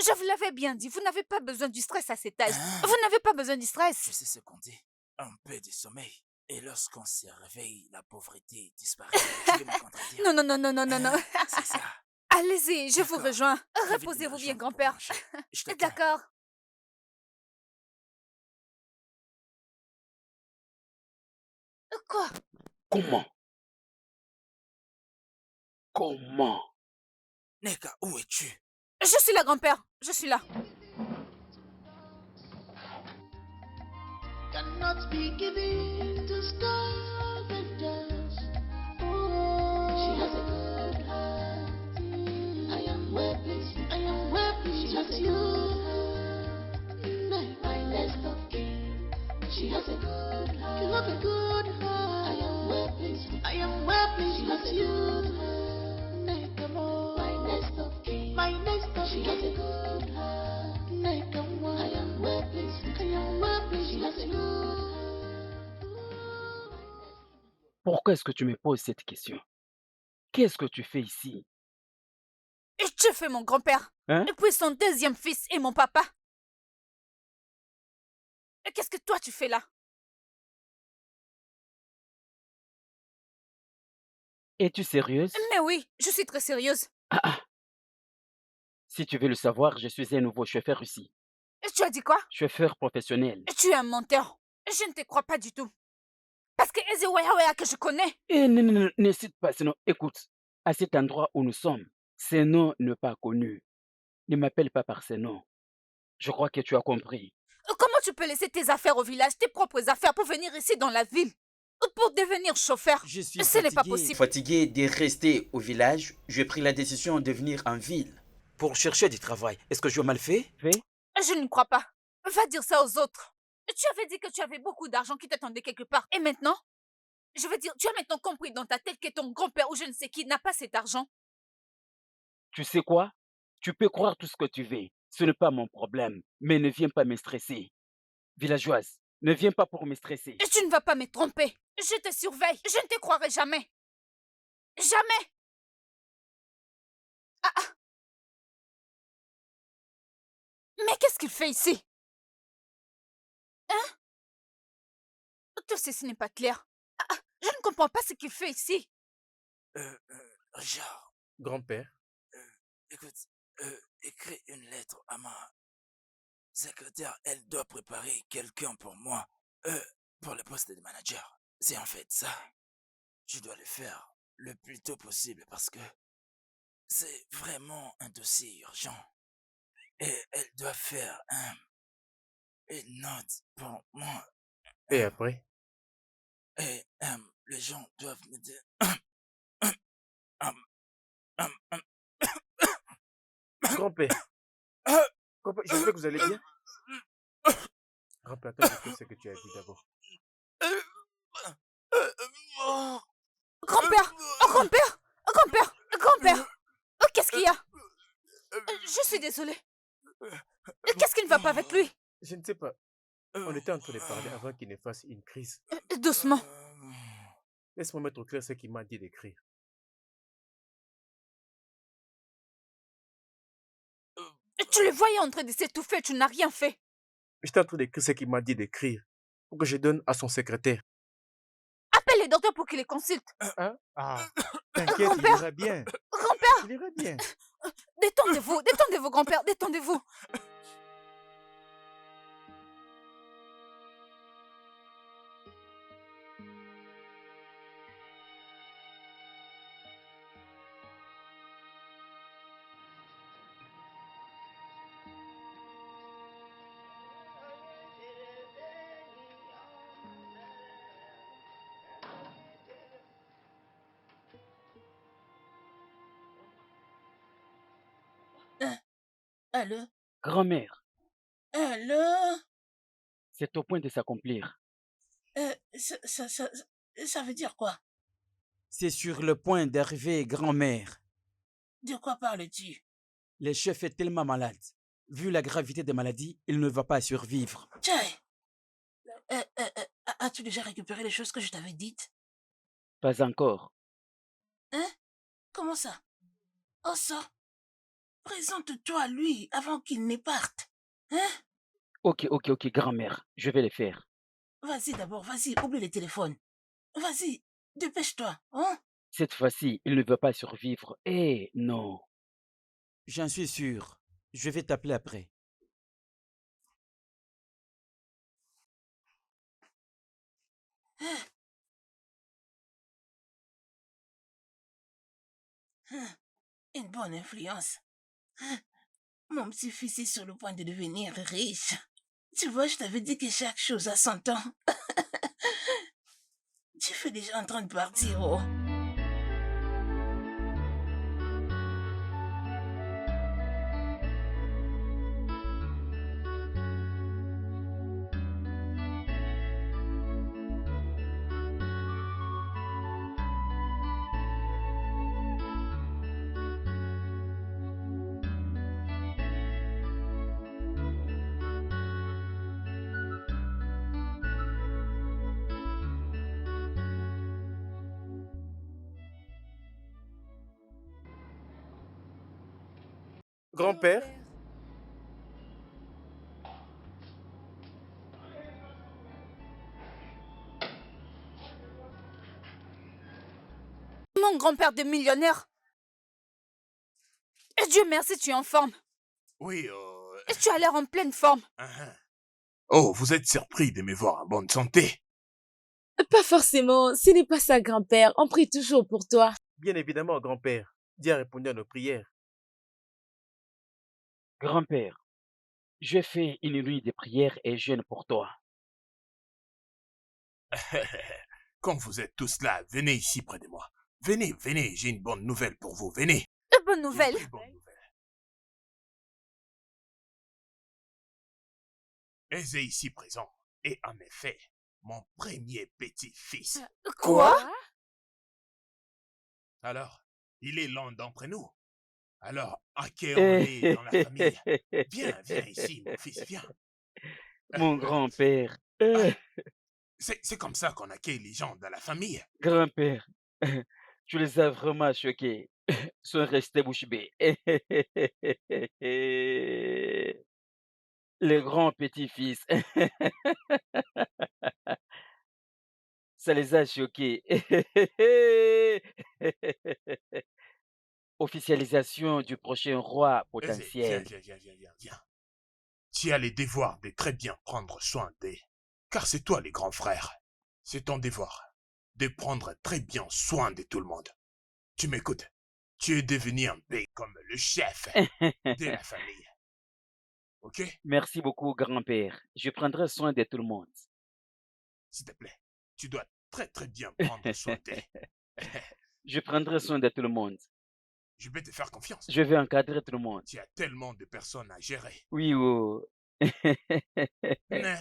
Je vous l'avais bien dit, vous n'avez pas besoin du stress à cet âge. Hein? Vous n'avez pas besoin du stress. Je sais ce qu'on dit. Un peu de sommeil. Et lorsqu'on se réveille, la pauvreté disparaît. Tu veux me contredire? Non, non, non, non, non, non, non. C'est ça. Allez-y, je vous D'accord. rejoins. J'avais de la Reposez-vous bien, jambe pour grand-père. manger. Je t'attends. D'accord. Quoi? Comment? Comment? Neka, où es-tu? Je suis là, grand-père. Je suis là. cannot be given to scavengers. Oh, she has a good heart. I am well pleased. I am well pleased with you. My nest of kin. She has a good heart. You have a good heart. I am well pleased. I am well pleased with you. My nest of kin. My nest of kin. She has a good heart. I am well pleased. I am well pleased. She has a good heart. Pourquoi est-ce que tu me poses cette question? Qu'est-ce que tu fais ici? Et tu fais mon grand-père. Hein? Et puis son deuxième fils et mon papa. Et qu'est-ce que toi tu fais là? Es-tu sérieuse? Mais oui, je suis très sérieuse. Ah, ah. Si tu veux le savoir, je suis un nouveau chauffeur ici. Et tu as dit quoi? Chauffeur professionnel. Et tu es un menteur. Je ne te crois pas du tout. Parce que Ezeweya que je connais. Eh, non, non, non, ne cite pas ce nom. Écoute, à cet endroit où nous sommes, ce nom n'est pas connu. Ne m'appelle pas par ce nom. Je crois que tu as compris. Comment tu peux laisser tes affaires au village, tes propres affaires, pour venir ici dans la ville? Pour devenir chauffeur? Je suis Ce n'est pas fatigué. possible. Fatigué de rester au village, j'ai pris la décision de venir en ville pour chercher du travail. Est-ce que je mal fait? Je ne crois pas. Va dire ça aux autres. Tu avais dit que tu avais beaucoup d'argent qui t'attendait quelque part. Et maintenant? Je veux dire, tu as maintenant compris dans ta tête que ton grand-père ou je ne sais qui n'a pas cet argent. Tu sais quoi? Tu peux croire tout ce que tu veux. Ce n'est pas mon problème. Mais ne viens pas me stresser. Villageoise, ne viens pas pour me stresser. Et tu ne vas pas me tromper. Je te surveille. Je ne te croirai jamais. Jamais. Ah, ah. Mais qu'est-ce qu'il fait ici? Hein? Tout ceci n'est pas clair. Ah, ah. Je ne comprends pas ce qu'il fait ici. Richard, Grand-père, écoute, écris une lettre à ma secrétaire. Elle doit préparer quelqu'un pour moi, pour le poste de manager. C'est en fait ça. Je dois le faire le plus tôt possible parce que c'est vraiment un dossier urgent. Et elle doit faire une note pour moi. et après? Et les gens doivent me dire... Grand-père, grand-père, j'espère que vous allez bien. Grand-père, attends, je sais ce que tu as dit d'abord. Grand-père! Oh, grand-père! Oh, grand-père! Grand-père! Grand-père, qu'est-ce qu'il y a? Je suis désolée. Qu'est-ce qui ne va pas avec lui? Je ne sais pas. On était en train de parler avant qu'il ne fasse une crise. Doucement. Laisse-moi mettre au clair ce qu'il m'a dit d'écrire. Tu le voyais en train de s'étouffer, tu n'as rien fait. J'étais en train d'écrire ce qu'il m'a dit d'écrire pour que je donne à son secrétaire. Appelle les docteurs pour qu'ils les consultent. Hein? Ah, t'inquiète, il Grand-père, ira bien. grand-père, Il ira bien. détendez-vous, grand-père, détendez-vous. Allô? Grand-mère, Allô? c'est au point de s'accomplir. Ça veut dire quoi? C'est sur le point d'arriver, grand-mère. De quoi parles-tu? Le chef est tellement malade. Vu la gravité des maladies, il ne va pas survivre. Tiens, as-tu déjà récupéré les choses que je t'avais dites? Pas encore. Hein? Comment ça? Oh ça! Présente-toi à lui avant qu'il ne parte. Hein? Ok, grand-mère, je vais le faire. Vas-y d'abord, vas-y, oublie les téléphones. Vas-y, dépêche-toi, hein? Cette fois-ci, il ne va pas survivre. Eh, non. J'en suis sûr. Je vais t'appeler après. Une bonne influence. Mon petit-fils est sur le point de devenir riche. Tu vois, je t'avais dit que chaque chose a son temps. Tu fais déjà en train de partir, oh. Grand-père, Mon grand-père de millionnaire. Et Dieu merci, tu es en forme. Oui, Et tu as l'air en pleine forme. Oh, vous êtes surpris de me voir en bonne santé. Pas forcément, ce n'est pas ça, grand-père. On prie toujours pour toi. bien évidemment, grand-père, Dieu a répondu à nos prières. Grand-père, je fais une nuit de prière et jeûne pour toi. Quand vous êtes tous là, venez ici près de moi. Venez, j'ai une bonne nouvelle pour vous, venez. Bonne Une nouvelle. très bonne nouvelle. Aisé ici présent est en effet mon premier petit-fils. Quoi? Alors, il est l'un d'entre nous. Alors, accueillons-le dans la famille. Viens ici, mon fils, viens. Mon grand-père. C'est comme ça qu'on accueille les gens dans la famille. Grand-père, tu les as vraiment choqués. Sont restés bouche bée. Le grand petit-fils. Ça les a choqués. Officialisation du prochain roi Aisé, potentiel. viens. Tu as le devoir de très bien prendre soin d'eux. Car c'est toi, les grands frères. C'est ton devoir de prendre très bien soin de tout le monde. Tu m'écoutes? Tu es devenu un peu comme le chef de la famille. Ok? Merci beaucoup, grand-père. Je prendrai soin de tout le monde. S'il te plaît, tu dois très bien prendre soin d'eux. Je prendrai soin de tout le monde. Je vais te faire confiance. Je vais encadrer tout le monde. Tu as tellement de personnes à gérer. Oui, oh. Mais,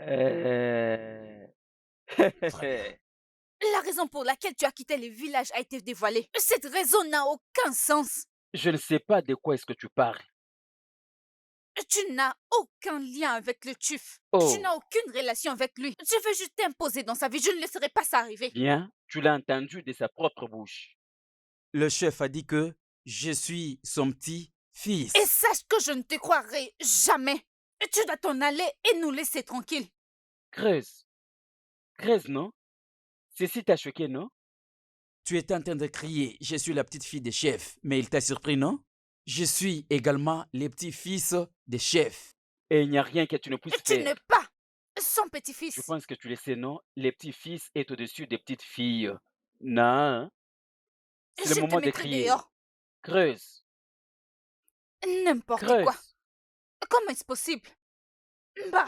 Euh, très bien. La raison pour laquelle tu as quitté le village a été dévoilée. Cette raison n'a aucun sens. Je ne sais pas de quoi est-ce que tu parles. Tu n'as aucun lien avec le Tuf. Tu Oh, n'as aucune relation avec lui. Tu veux juste t'imposer dans sa vie. Je ne laisserai pas ça arriver. bien, tu l'as entendu de sa propre bouche. Le chef a dit que je suis son petit-fils. Et sache que je ne te croirai jamais. Tu dois t'en aller et nous laisser tranquilles. Creuse. Creuse, non? Ceci t'a choqué, non? Tu étais en train de crier, je suis la petite fille des chefs, mais il t'a surpris, non? Je suis également le petit-fils des chefs. Et il n'y a rien que tu ne puisses Tu n'es faire. pas son Je petit-fils. pense que tu le sais, non? Les petits-fils est au-dessus des petites filles. Non, hein? C'est le Je te moment de mettrai crier. dehors. Creuse. N'importe quoi. Creuse. Comment est-ce possible? Bah,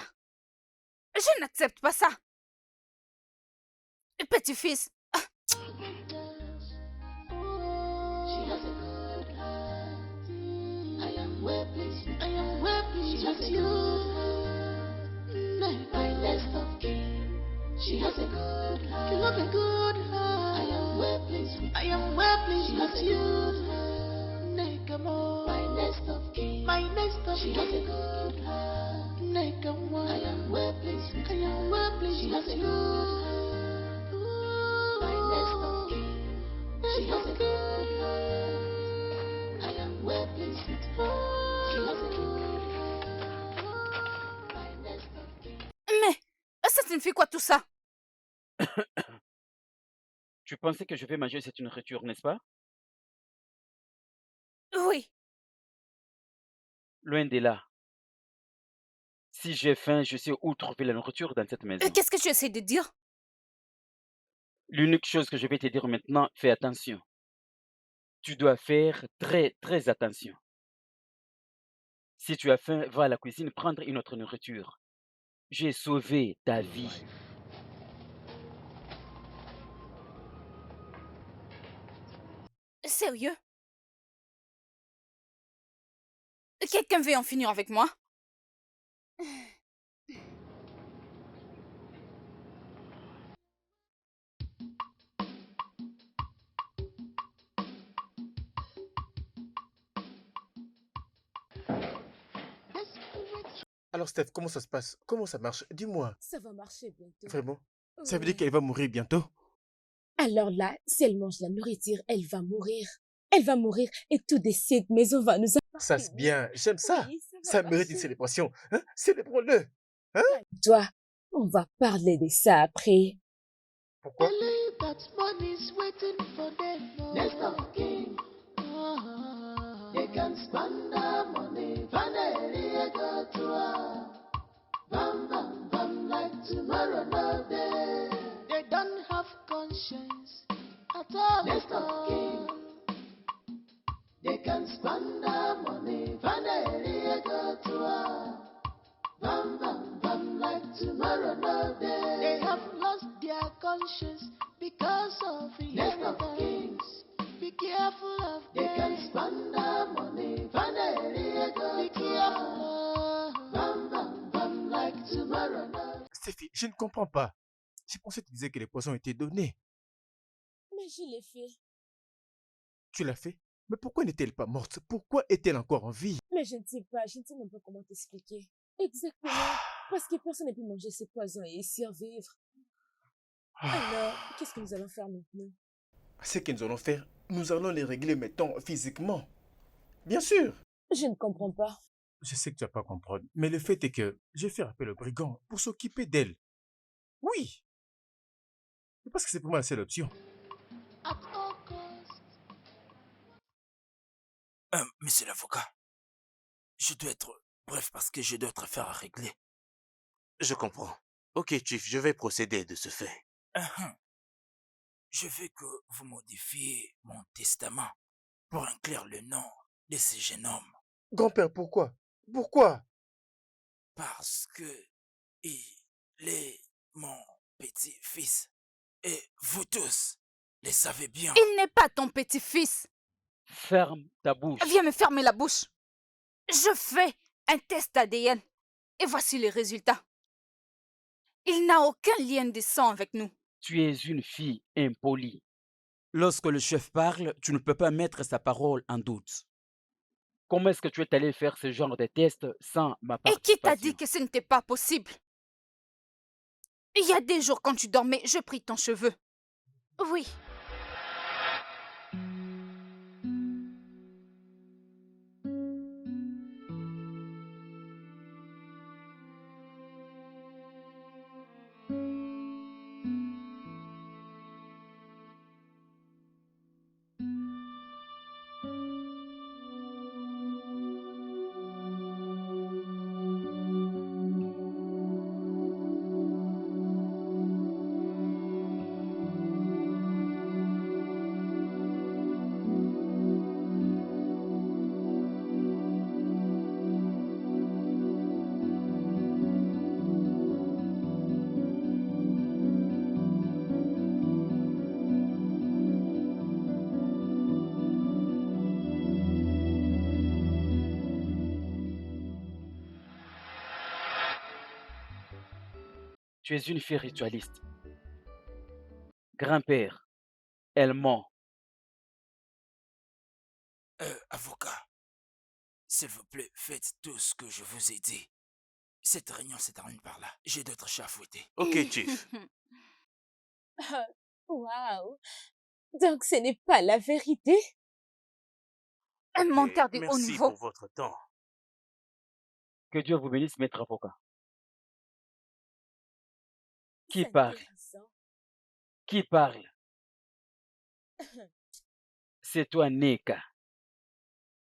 je n'accepte pas ça. Petit-fils. She has a good heart. I am well pleased. I am well pleased with you. My nest of kin. She has a good heart. You have a good heart. I am well pleased with. I am well pleased with you. Nekamo. My nest of kin. My nest of kin. She has a good heart. Nekamo. I am well pleased with. I am well pleased. She has a good heart. My nest of kin. She has a good heart. I am well pleased with her. She has a good heart. My nest of kin. Mais, ça signifie quoi tout ça? Tu pensais que je vais manger cette nourriture, n'est-ce pas? Oui. Loin de là. Si j'ai faim, je sais où trouver la nourriture dans cette maison. Qu'est-ce que tu essaies de dire? L'unique chose que je vais te dire maintenant, fais attention. Tu dois faire très, très attention. Si tu as faim, va à la cuisine prendre une autre nourriture. J'ai sauvé ta vie. Sérieux? Quelqu'un veut en finir avec moi? Alors, Steph, comment ça se passe? Comment ça marche? Dis-moi. Ça va marcher bientôt. Vraiment? Ça veut dire Ouais. qu'elle va mourir bientôt? Alors là, si elle mange la nourriture, elle va mourir. Elle va mourir et tout de suite, maison va nous Ça, appartenir. c'est bien. J'aime ça. Oui, ça va Ça mérite une marcher. célébration. Hein? Célébrons-le. Hein? Toi, on va parler de ça après. Pourquoi? Believe that money's waiting for them. Nest of kin. They can spend their money. Vanity go to her. Bam, bam, bam, like tomorrow no day. They don't have conscience at all. Nest of kin. They can spend their money. Vanity go to her. Bam, bam, bam, like tomorrow no day. They have lost their conscience because of inheritance. Be careful of them. They can spend their money. Vanity go. Be careful. Bam, bam, bam, like tomorrow no. Stéphie, je ne comprends pas. J'ai pensé que tu disais que les poissons étaient donnés. Mais je l'ai fait. Tu l'as fait? Mais pourquoi n'est-elle pas morte? Pourquoi est-elle encore en vie? Mais je ne sais pas, je ne sais même pas comment t'expliquer. Exactement. Parce que personne n'a pu manger ces poisons et y survivre. Alors, qu'est-ce que nous allons faire maintenant? Ce que nous allons faire, nous allons les régler maintenant physiquement. Bien sûr. Je ne comprends pas. Je sais que tu vas pas comprendre, mais le fait est que j'ai fait appel au brigand pour s'occuper d'elle. Oui. Parce que c'est pour moi la seule option. At all costs. Monsieur l'avocat, je dois être bref parce que j'ai d'autres affaires à régler. Je comprends. Ok, Chief, je vais procéder de ce fait. Je veux que vous modifiez mon testament pour inclure le nom de ce jeune homme Grand-père, pourquoi? Pourquoi? parce que il est mon petit-fils et vous tous le savez bien. Il n'est pas ton petit-fils. Ferme ta bouche. Viens me fermer la bouche. Je fais un test ADN et voici les résultats. Il n'a aucun lien de sang avec nous. Tu es une fille impolie. Lorsque le chef parle, tu ne peux pas mettre sa parole en doute. Comment est-ce que tu es allé faire ce genre de test sans ma Et qui t'a dit participation? que ce n'était pas possible? Il y a des jours quand tu dormais, je pris ton cheveu. Oui. Tu es une fille ritualiste. Grand-père, elle ment. Avocat, s'il vous plaît, faites tout ce que je vous ai dit. Cette réunion se termine par là. J'ai d'autres chats à fouetter. Ok, Chief. Waouh! Donc ce n'est pas la vérité? Un Ok, menteur de haut merci niveau. pour votre temps. Que Dieu vous bénisse, maître avocat. Qui C'est parle? intéressant. Qui parle? C'est toi, Neka.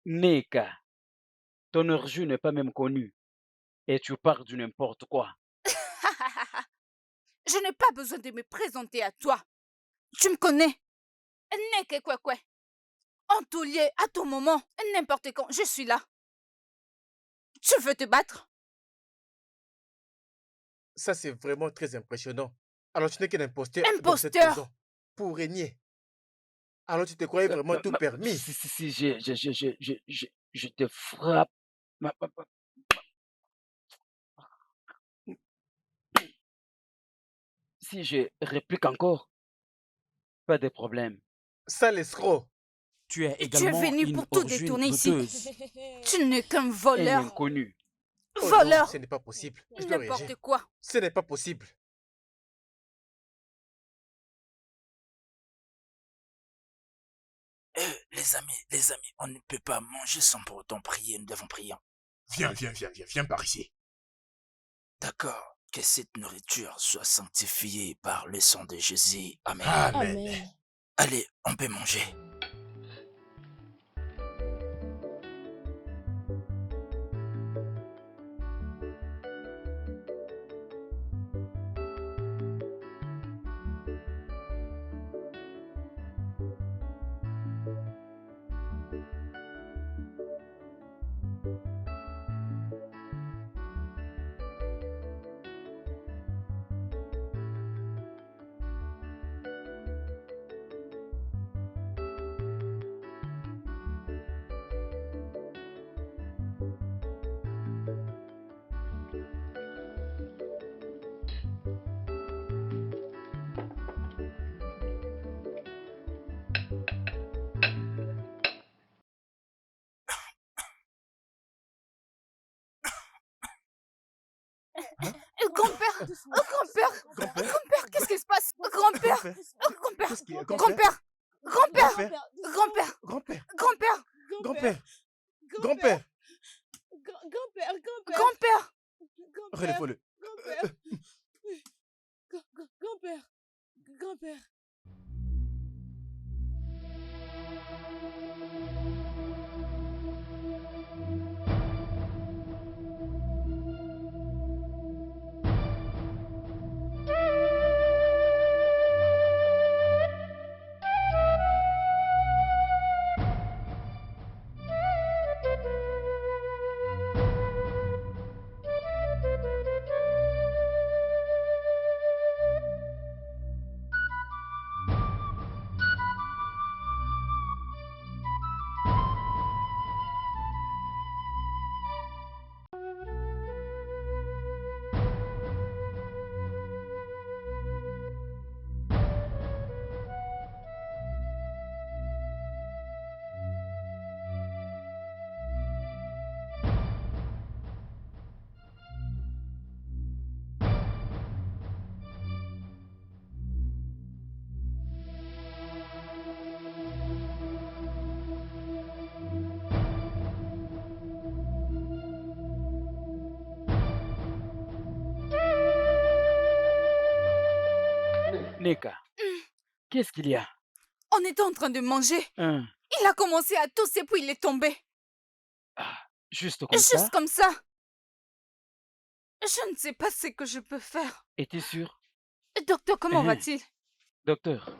Neka, ton origine n'est pas même connue. Et tu parles du n'importe quoi. Je n'ai pas besoin de me présenter à toi. Tu me connais. Neke kwekwe. En tout lieu, à tout moment, n'importe quand, je suis là. Tu veux te battre? Ça, c'est vraiment très impressionnant. Alors, tu n'es qu'un imposteur dans cette Imposteur! maison pour régner. Alors, tu te croyais vraiment tout permis. Si, je te frappe. Si je réplique encore, pas de problème. Ça, l'escroc. Tu es Tu es également venu une pour tout origine détourner ici. douteuse. Tu n'es qu'un Un voleur. inconnu. Oh non, Voleur! ce n'est pas possible. Je dois réagir. N'importe quoi. Ce n'est pas possible. Les amis, on ne peut pas manger sans pour autant prier. Nous devons prier. Viens par ici. D'accord. Que cette nourriture soit sanctifiée par le sang de Jésus. Amen. Amen. Amen. Allez, on peut manger. Grand-père! Grand-père! Grand-père. Grand-père, qu'est-ce qui se passe? Grand-père! Grand-père. Grand-père! Qu'est-ce qu'il y a? Grand-père! Grand-père! Grand-père. Grand-père! Grand-père. Grand-père! Grand-père. Grand-père. Grand-père! Relève-le. Grand-père. Neka, qu'est-ce qu'il y a? On était en train de manger. Hein? Il a commencé à tousser puis il est tombé. Juste comme ça? Juste comme ça. Je ne sais pas ce que je peux faire. Es-tu sûr? Docteur, comment Hein? va-t-il? Docteur,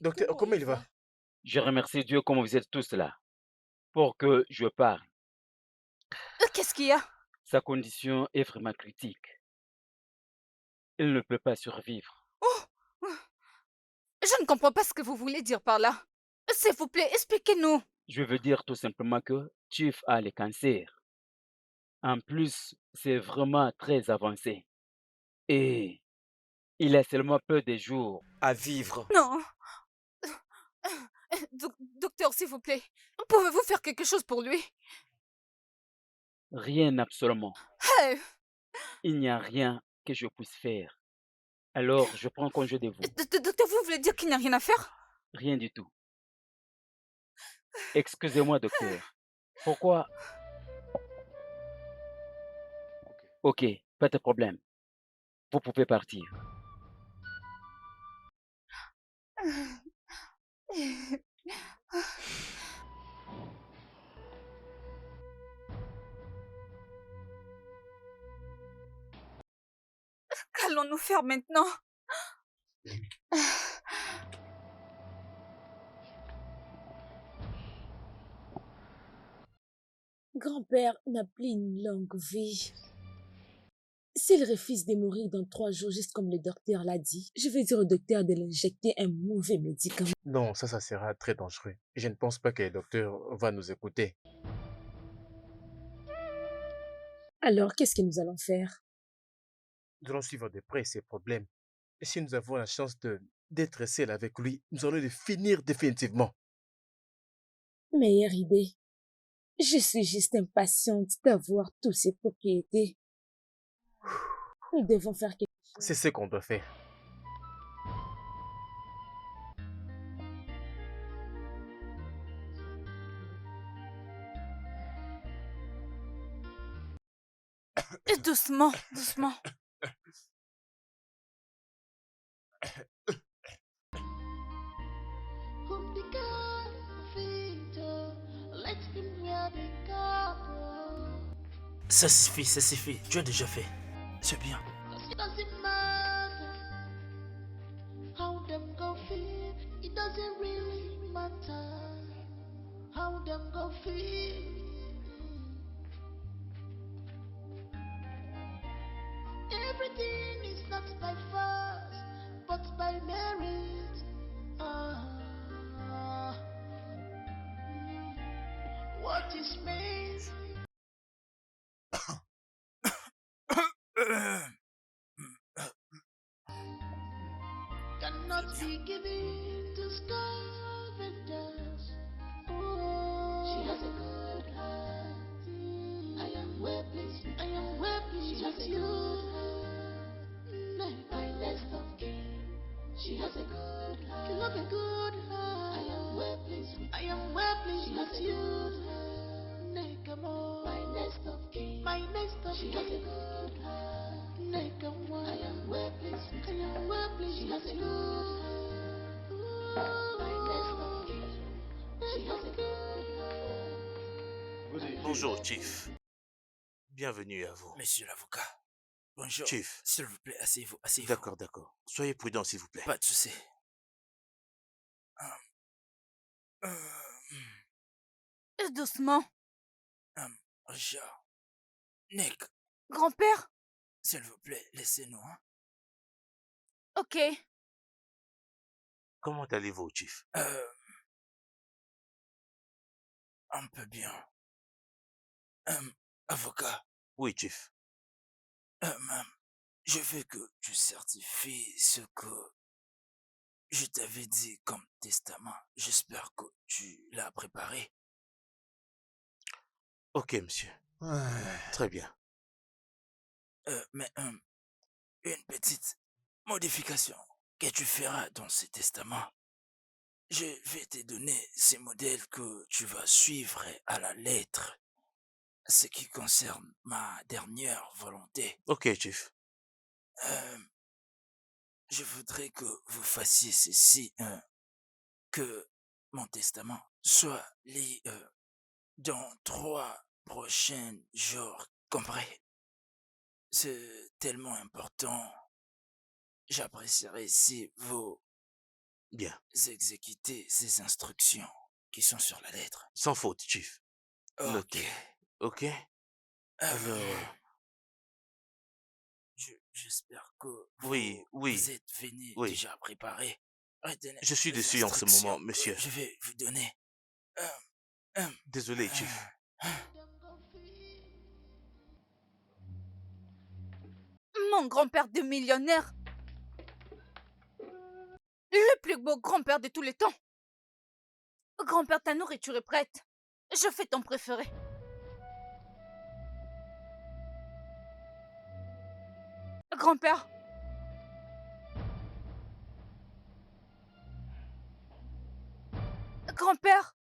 Docteur, comment il va? je remercie Dieu comme vous êtes tous là pour que je parle. Qu'est-ce qu'il y a? Sa condition est vraiment critique. Il ne peut pas survivre. Oh, je ne comprends pas ce que vous voulez dire par là. S'il vous plaît, expliquez-nous. Je veux dire tout simplement que Chief a le cancer. En plus, c'est vraiment très avancé. Et il a seulement peu de jours à vivre. Non. Docteur, s'il vous plaît, pouvez-vous faire quelque chose pour lui? Rien absolument. Hey, Il n'y a rien que je puisse faire. Alors, je prends congé de vous. docteur, vous voulez dire qu'il n'y a rien à faire? Rien du tout. Excusez-moi, docteur. Pourquoi? Ok, pas de problème. Vous pouvez partir. Qu'allons-nous faire maintenant? Grand-père n'a plus une longue vie. S'il refuse de mourir dans 3 jours, juste comme le docteur l'a dit, je vais dire au docteur de l'injecter un mauvais médicament. Non, ça sera très dangereux. Je ne pense pas que le docteur va nous écouter. Alors, qu'est-ce que nous allons faire? Nous allons suivre de près ses problèmes. Et si nous avons la chance d'être seuls avec lui, nous allons le finir définitivement. Meilleure idée. Je suis juste impatiente d'avoir toutes ces propriétés. Nous devons faire quelque chose. C'est ce qu'on doit faire. Et doucement, doucement. Whom the God feed, let him wear the garment. Ça suffit. Tu as déjà fait. C'est bien. It doesn't matter how them go feel. It doesn't really matter how them go feel. Everything is not by force, but by merit. What is made cannot be given to scavengers. She has a good heart. I am well pleased. I am well pleased with you. My last of king. She has a good heart. You have a good heart. I am well pleased. I am well pleased with you. Nekamo. My next of king. My next of king. She has a good heart. Nekamo. I am well pleased. I am well pleased. She has a good heart. My next of king. She has a good heart. Bonjour, Chief. Bienvenue à vous. Monsieur l'avocat. Bonjour. Chief. S'il vous plaît, asseyez-vous. D'accord. Soyez prudent, s'il vous plaît. Pas de souci. Et doucement. Richard. Nick, Grand-père? s'il vous plaît, laissez-nous. Hein? Ok. Comment allez-vous, Chief? Un peu bien. Avocat. Oui, Chief. Je veux que tu certifies ce que je t'avais dit comme testament. J'espère que tu l'as préparé. Ok, monsieur. Très bien. Mais une petite modification que tu feras dans ce testament. Je vais te donner ces modèles que tu vas suivre à la lettre. Ce qui concerne ma dernière volonté. Ok, Chief. Euh, je voudrais que vous fassiez ceci, que mon testament soit lu dans 3 prochains jours. Compris? C'est tellement important. J'apprécierais si vous Bien, exécutez ces instructions qui sont sur la lettre. sans faute, Chief. Ok. Notez. Ok? Alors, J'espère que oui, vous oui, êtes venu oui. déjà préparé. Retenez Je suis les dessus en ce instructions moment, que monsieur. je vais vous donner. Désolé, Chief. Mon grand-père de millionnaire. Le plus beau grand-père de tous les temps. Grand-père, ta nourriture est prête. Je fais ton préféré. Grand-père. Grand-père,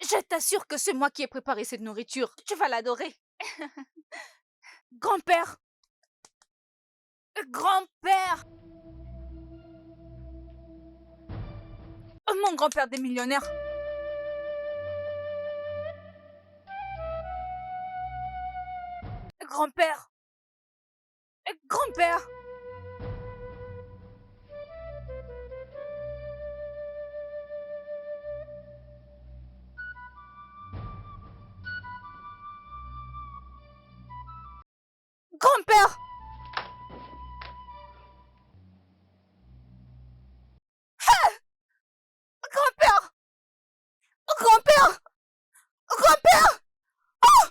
je t'assure que c'est moi qui ai préparé cette nourriture. Tu vas l'adorer. Grand-père. Grand-père. Mon grand-père des millionnaires. Grand-père. Grand-père. Grand-père. Grand-père. Grand-père. Grand-père. Oh,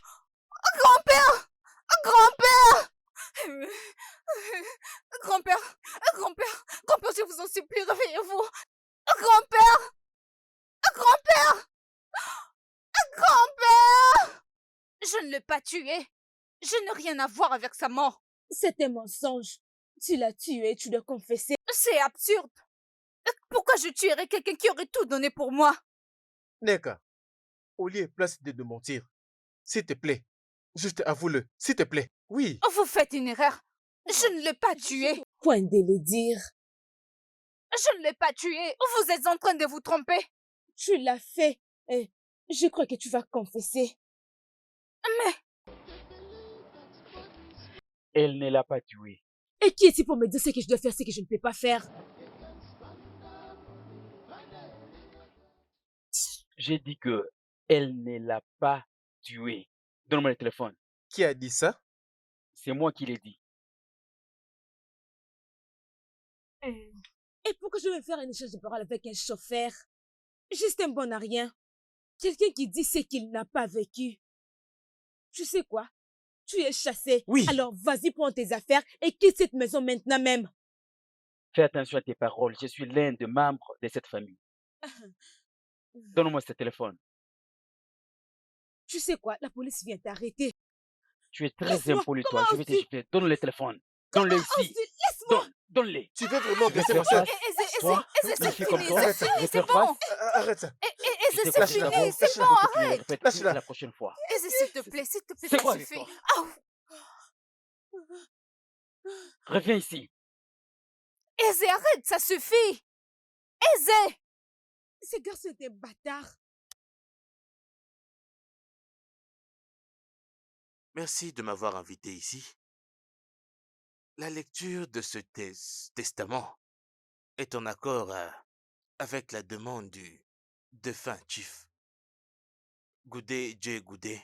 grand-père. Grand-père. Grand-père. Grand-père. Grand-père, je vous en supplie, réveillez-vous. Grand-père. Grand-père. Grand-père. Je ne l'ai pas tué. Je n'ai rien à voir avec sa mort. C'est un mensonge. Tu l'as tué, tu dois confesser. C'est absurde. Pourquoi je tuerais quelqu'un qui aurait tout donné pour moi? Neka, au lieu place de mentir, s'il te plaît, juste avoue-le, s'il te plaît. Oui. Vous faites une erreur. Je ne l'ai pas tué. Point de le dire. Je ne l'ai pas tué. Vous êtes en train de vous tromper. Tu l'as fait. Et je crois que tu vas confesser. Mais Elle ne l'a pas tué. Et qui est-il pour me dire ce que je dois faire, ce que je ne peux pas faire? J'ai dit que elle ne l'a pas tué. Donne-moi le téléphone. Qui a dit ça? C'est moi qui l'ai dit. Et pourquoi je vais faire un échange de paroles avec un chauffeur? Juste un bon à rien. Quelqu'un qui dit ce qu'il n'a pas vécu. Tu sais quoi? Tu es chassé. Oui. Alors vas-y, prends tes affaires et quitte cette maison maintenant même. Fais attention à tes paroles. Je suis l'un des membres de cette famille. Donne-moi ce téléphone. Tu sais quoi? La police vient t'arrêter. Tu es très Laisse-moi. impoli, toi. Comment Je vais te oses-tu? gifler. Donne le téléphone. Donne-le ici. Laisse-moi. Donne-le. Tu veux vraiment Je vais blesser faire ma soeur? face. Toi, c'est une fille comme fini, toi, c'est je vais fini, c'est faire bon. face. Arrête ça. Je te C'est cache fini, la boue. c'est bon, Faut que tu le arrête. répètes Lâche-la. la prochaine fois. S'il te plaît, C'est ça quoi suffit. l'histoire? Reviens ici. Aisé, arrête, ça suffit. Aisé. Ce garçon est un bâtard. Merci de m'avoir invité ici. La lecture de ce testament est en accord avec la demande du défunt Chief Goudé J. Goudé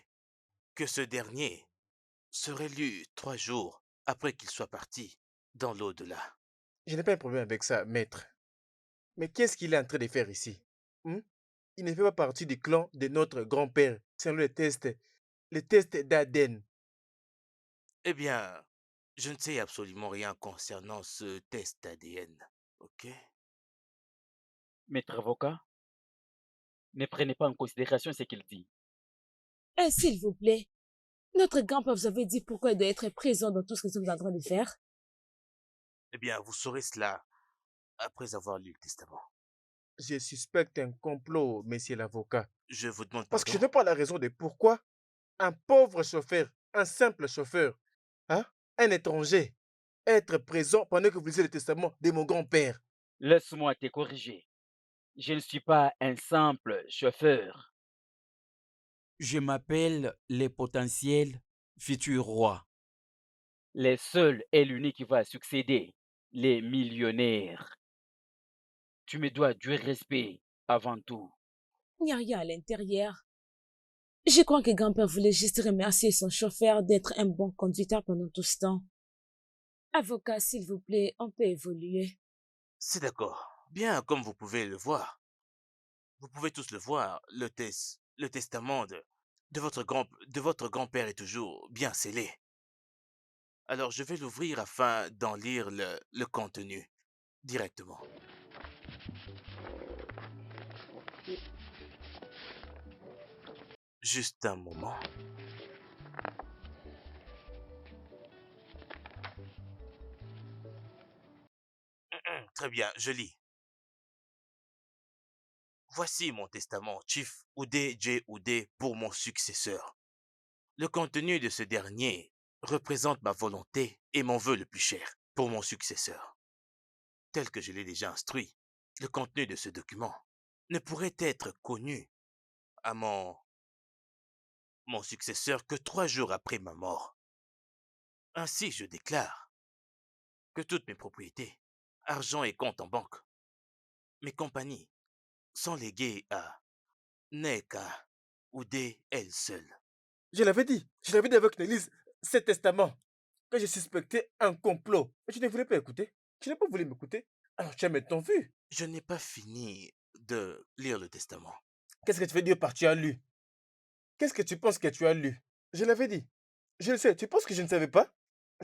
que ce dernier serait lu 3 jours après qu'il soit parti dans l'au-delà. Je n'ai pas un problème avec ça, maître. Mais qu'est-ce qu'il est en train de faire ici? Il ne fait pas partie du clan de notre grand-père, selon le test d'Aden. Eh bien, je ne sais absolument rien concernant ce test ADN, ok? Maître avocat, ne prenez pas en considération ce qu'il dit. S'il vous plaît. Notre grand-père vous avait dit pourquoi il doit être présent dans tout ce que nous sommes en train de faire. Eh bien, vous saurez cela après avoir lu le testament. Je suspecte un complot, monsieur l'avocat. Je vous demande Parce que je pardon. n'ai pas la raison de pourquoi un pauvre chauffeur, un simple chauffeur, un étranger, être présent pendant que vous lisez le testament de mon grand-père. Laisse-moi te corriger. Je ne suis pas un simple chauffeur. Je m'appelle le potentiel futur roi. Le seul et l'unique qui va succéder, les millionnaires. Tu me dois du respect avant tout. Il n'y a rien à l'intérieur. Je crois que grand-père voulait juste remercier son chauffeur d'être un bon conducteur pendant tout ce temps. Avocat, s'il vous plaît, on peut évoluer. C'est d'accord. Bien comme vous pouvez le voir. Vous pouvez tous le voir, le testament de votre grand-père est toujours bien scellé. Alors je vais l'ouvrir afin d'en lire le contenu directement. Juste un moment. Très bien, je lis. Voici mon testament, Chief Oudé J. Oudé, pour mon successeur. Le contenu de ce dernier représente ma volonté et mon vœu le plus cher pour mon successeur. Tel que je l'ai déjà instruit, le contenu de ce document ne pourrait être connu à mon successeur que 3 jours après ma mort. Ainsi, je déclare que toutes mes propriétés, argent et comptes en banque, mes compagnies, sont léguées à Neka Oudé elle seule. Je l'avais dit avec Nélise, ce testament, que je suspectais un complot. Mais tu ne voulais pas écouter. Tu n'as pas voulu m'écouter. Alors tu as maintenant vu. Je n'ai pas fini de lire le testament. Qu'est-ce que tu veux dire par tu as lu? Qu'est-ce que tu penses que tu as lu? Je l'avais dit. Je le sais. Tu penses que je ne savais pas?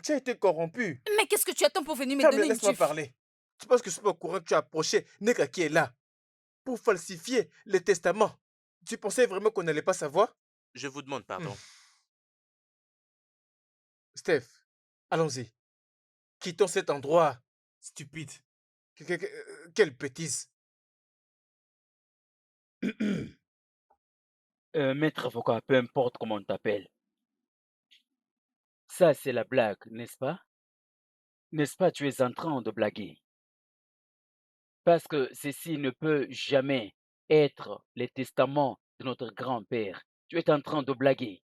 Tu as été corrompu. Mais qu'est-ce que tu attends pour venir me Ferme-le, donner une laisse-moi gifle? parler. Tu penses que je suis pas au courant que tu as approché Neka qui est là pour falsifier le testament? Tu pensais vraiment qu'on n'allait pas savoir? Je vous demande pardon. Steph, allons-y. Quittons cet endroit stupide. Quelle bêtise. Maître avocat, peu importe comment on t'appelle. Ça, c'est la blague, n'est-ce pas? N'est-ce pas, tu es en train de blaguer? Parce que ceci ne peut jamais être le testament de notre grand-père. Tu es en train de blaguer.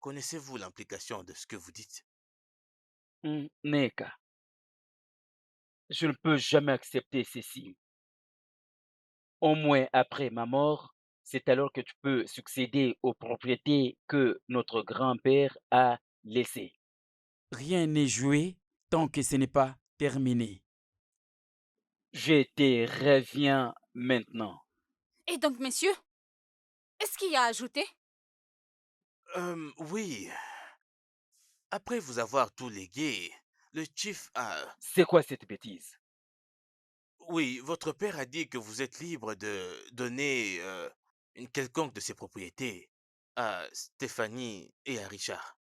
Connaissez-vous l'implication de ce que vous dites? Neka, je ne peux jamais accepter ceci. Au moins après ma mort, c'est alors que tu peux succéder aux propriétés que notre grand-père a laissées. Rien n'est joué tant que ce n'est pas terminé. Je te reviens maintenant. Et donc, messieurs, est-ce qu'il y a à ajouter? Oui. Après vous avoir tout légué, le chief a... C'est quoi cette bêtise? Oui, votre père a dit que vous êtes libre de donner une quelconque de ses propriétés à Stéphanie et à Richard,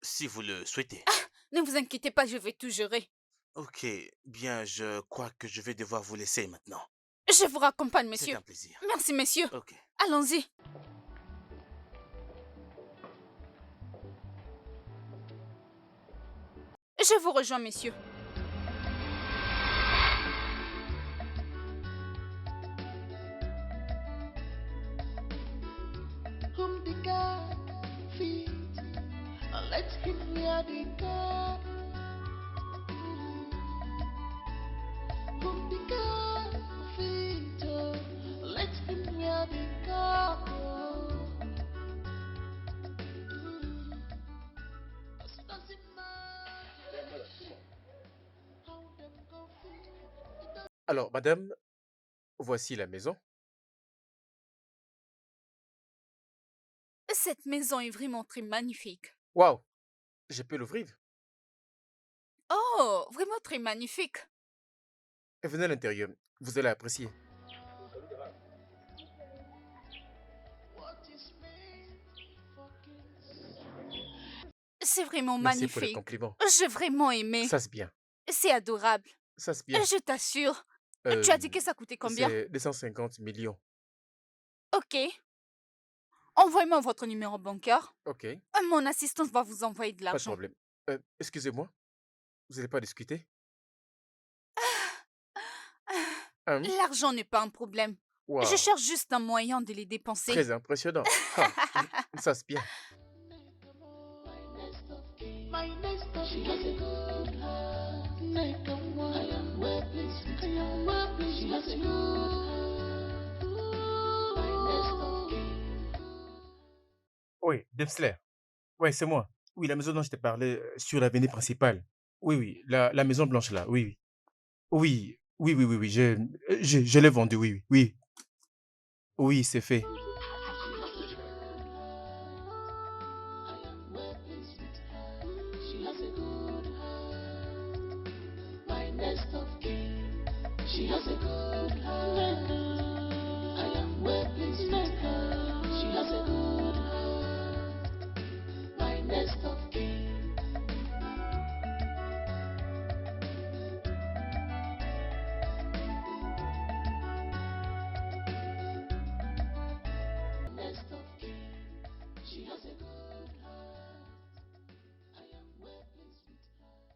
si vous le souhaitez. Ne vous inquiétez pas, je vais tout gérer. Ok, bien, je crois que je vais devoir vous laisser maintenant. Je vous raccompagne, C'est messieurs. un plaisir. Merci, messieurs. Ok. Allons-y. Je vous rejoins, messieurs. Whom the God feed, let him wear the God. Whom the God feed, let him wear the God. Doesn't matter how them go feed. Alors, madame, voici la maison. Cette maison est vraiment très magnifique. Waouh, je peux l'ouvrir. Oh, vraiment très magnifique. Et venez à l'intérieur, vous allez apprécier. What is made for kings? C'est vraiment Merci pour les magnifique. compliments. J'ai vraiment aimé. Ça, c'est bien. C'est adorable. Ça, c'est bien. Je t'assure. Tu as dit que ça coûtait combien? C'est 250 millions. Ok. Envoyez-moi votre numéro bancaire. Ok, Mon assistante va vous envoyer de pas de l'argent. problème. Excusez-moi. Vous n'allez pas discuter? L'argent n'est pas un problème. Je Waouh, cherche juste un moyen de les dépenser. très impressionnant. Ah, ça c'est bien. My next of she has a good heart. Make a one. I am well pleased. I am well pleased. She has a good heart. My next of Oui, Dempsler. Oui, c'est moi. Oui, la maison dont je t'ai parlé sur l'avenue principale. Oui, oui, la maison blanche là. Oui, oui. Oui, oui, oui, oui, oui. Je l'ai vendue, oui, oui. Oui, oui, c'est fait. she has a good heart. My next of kin. She has a good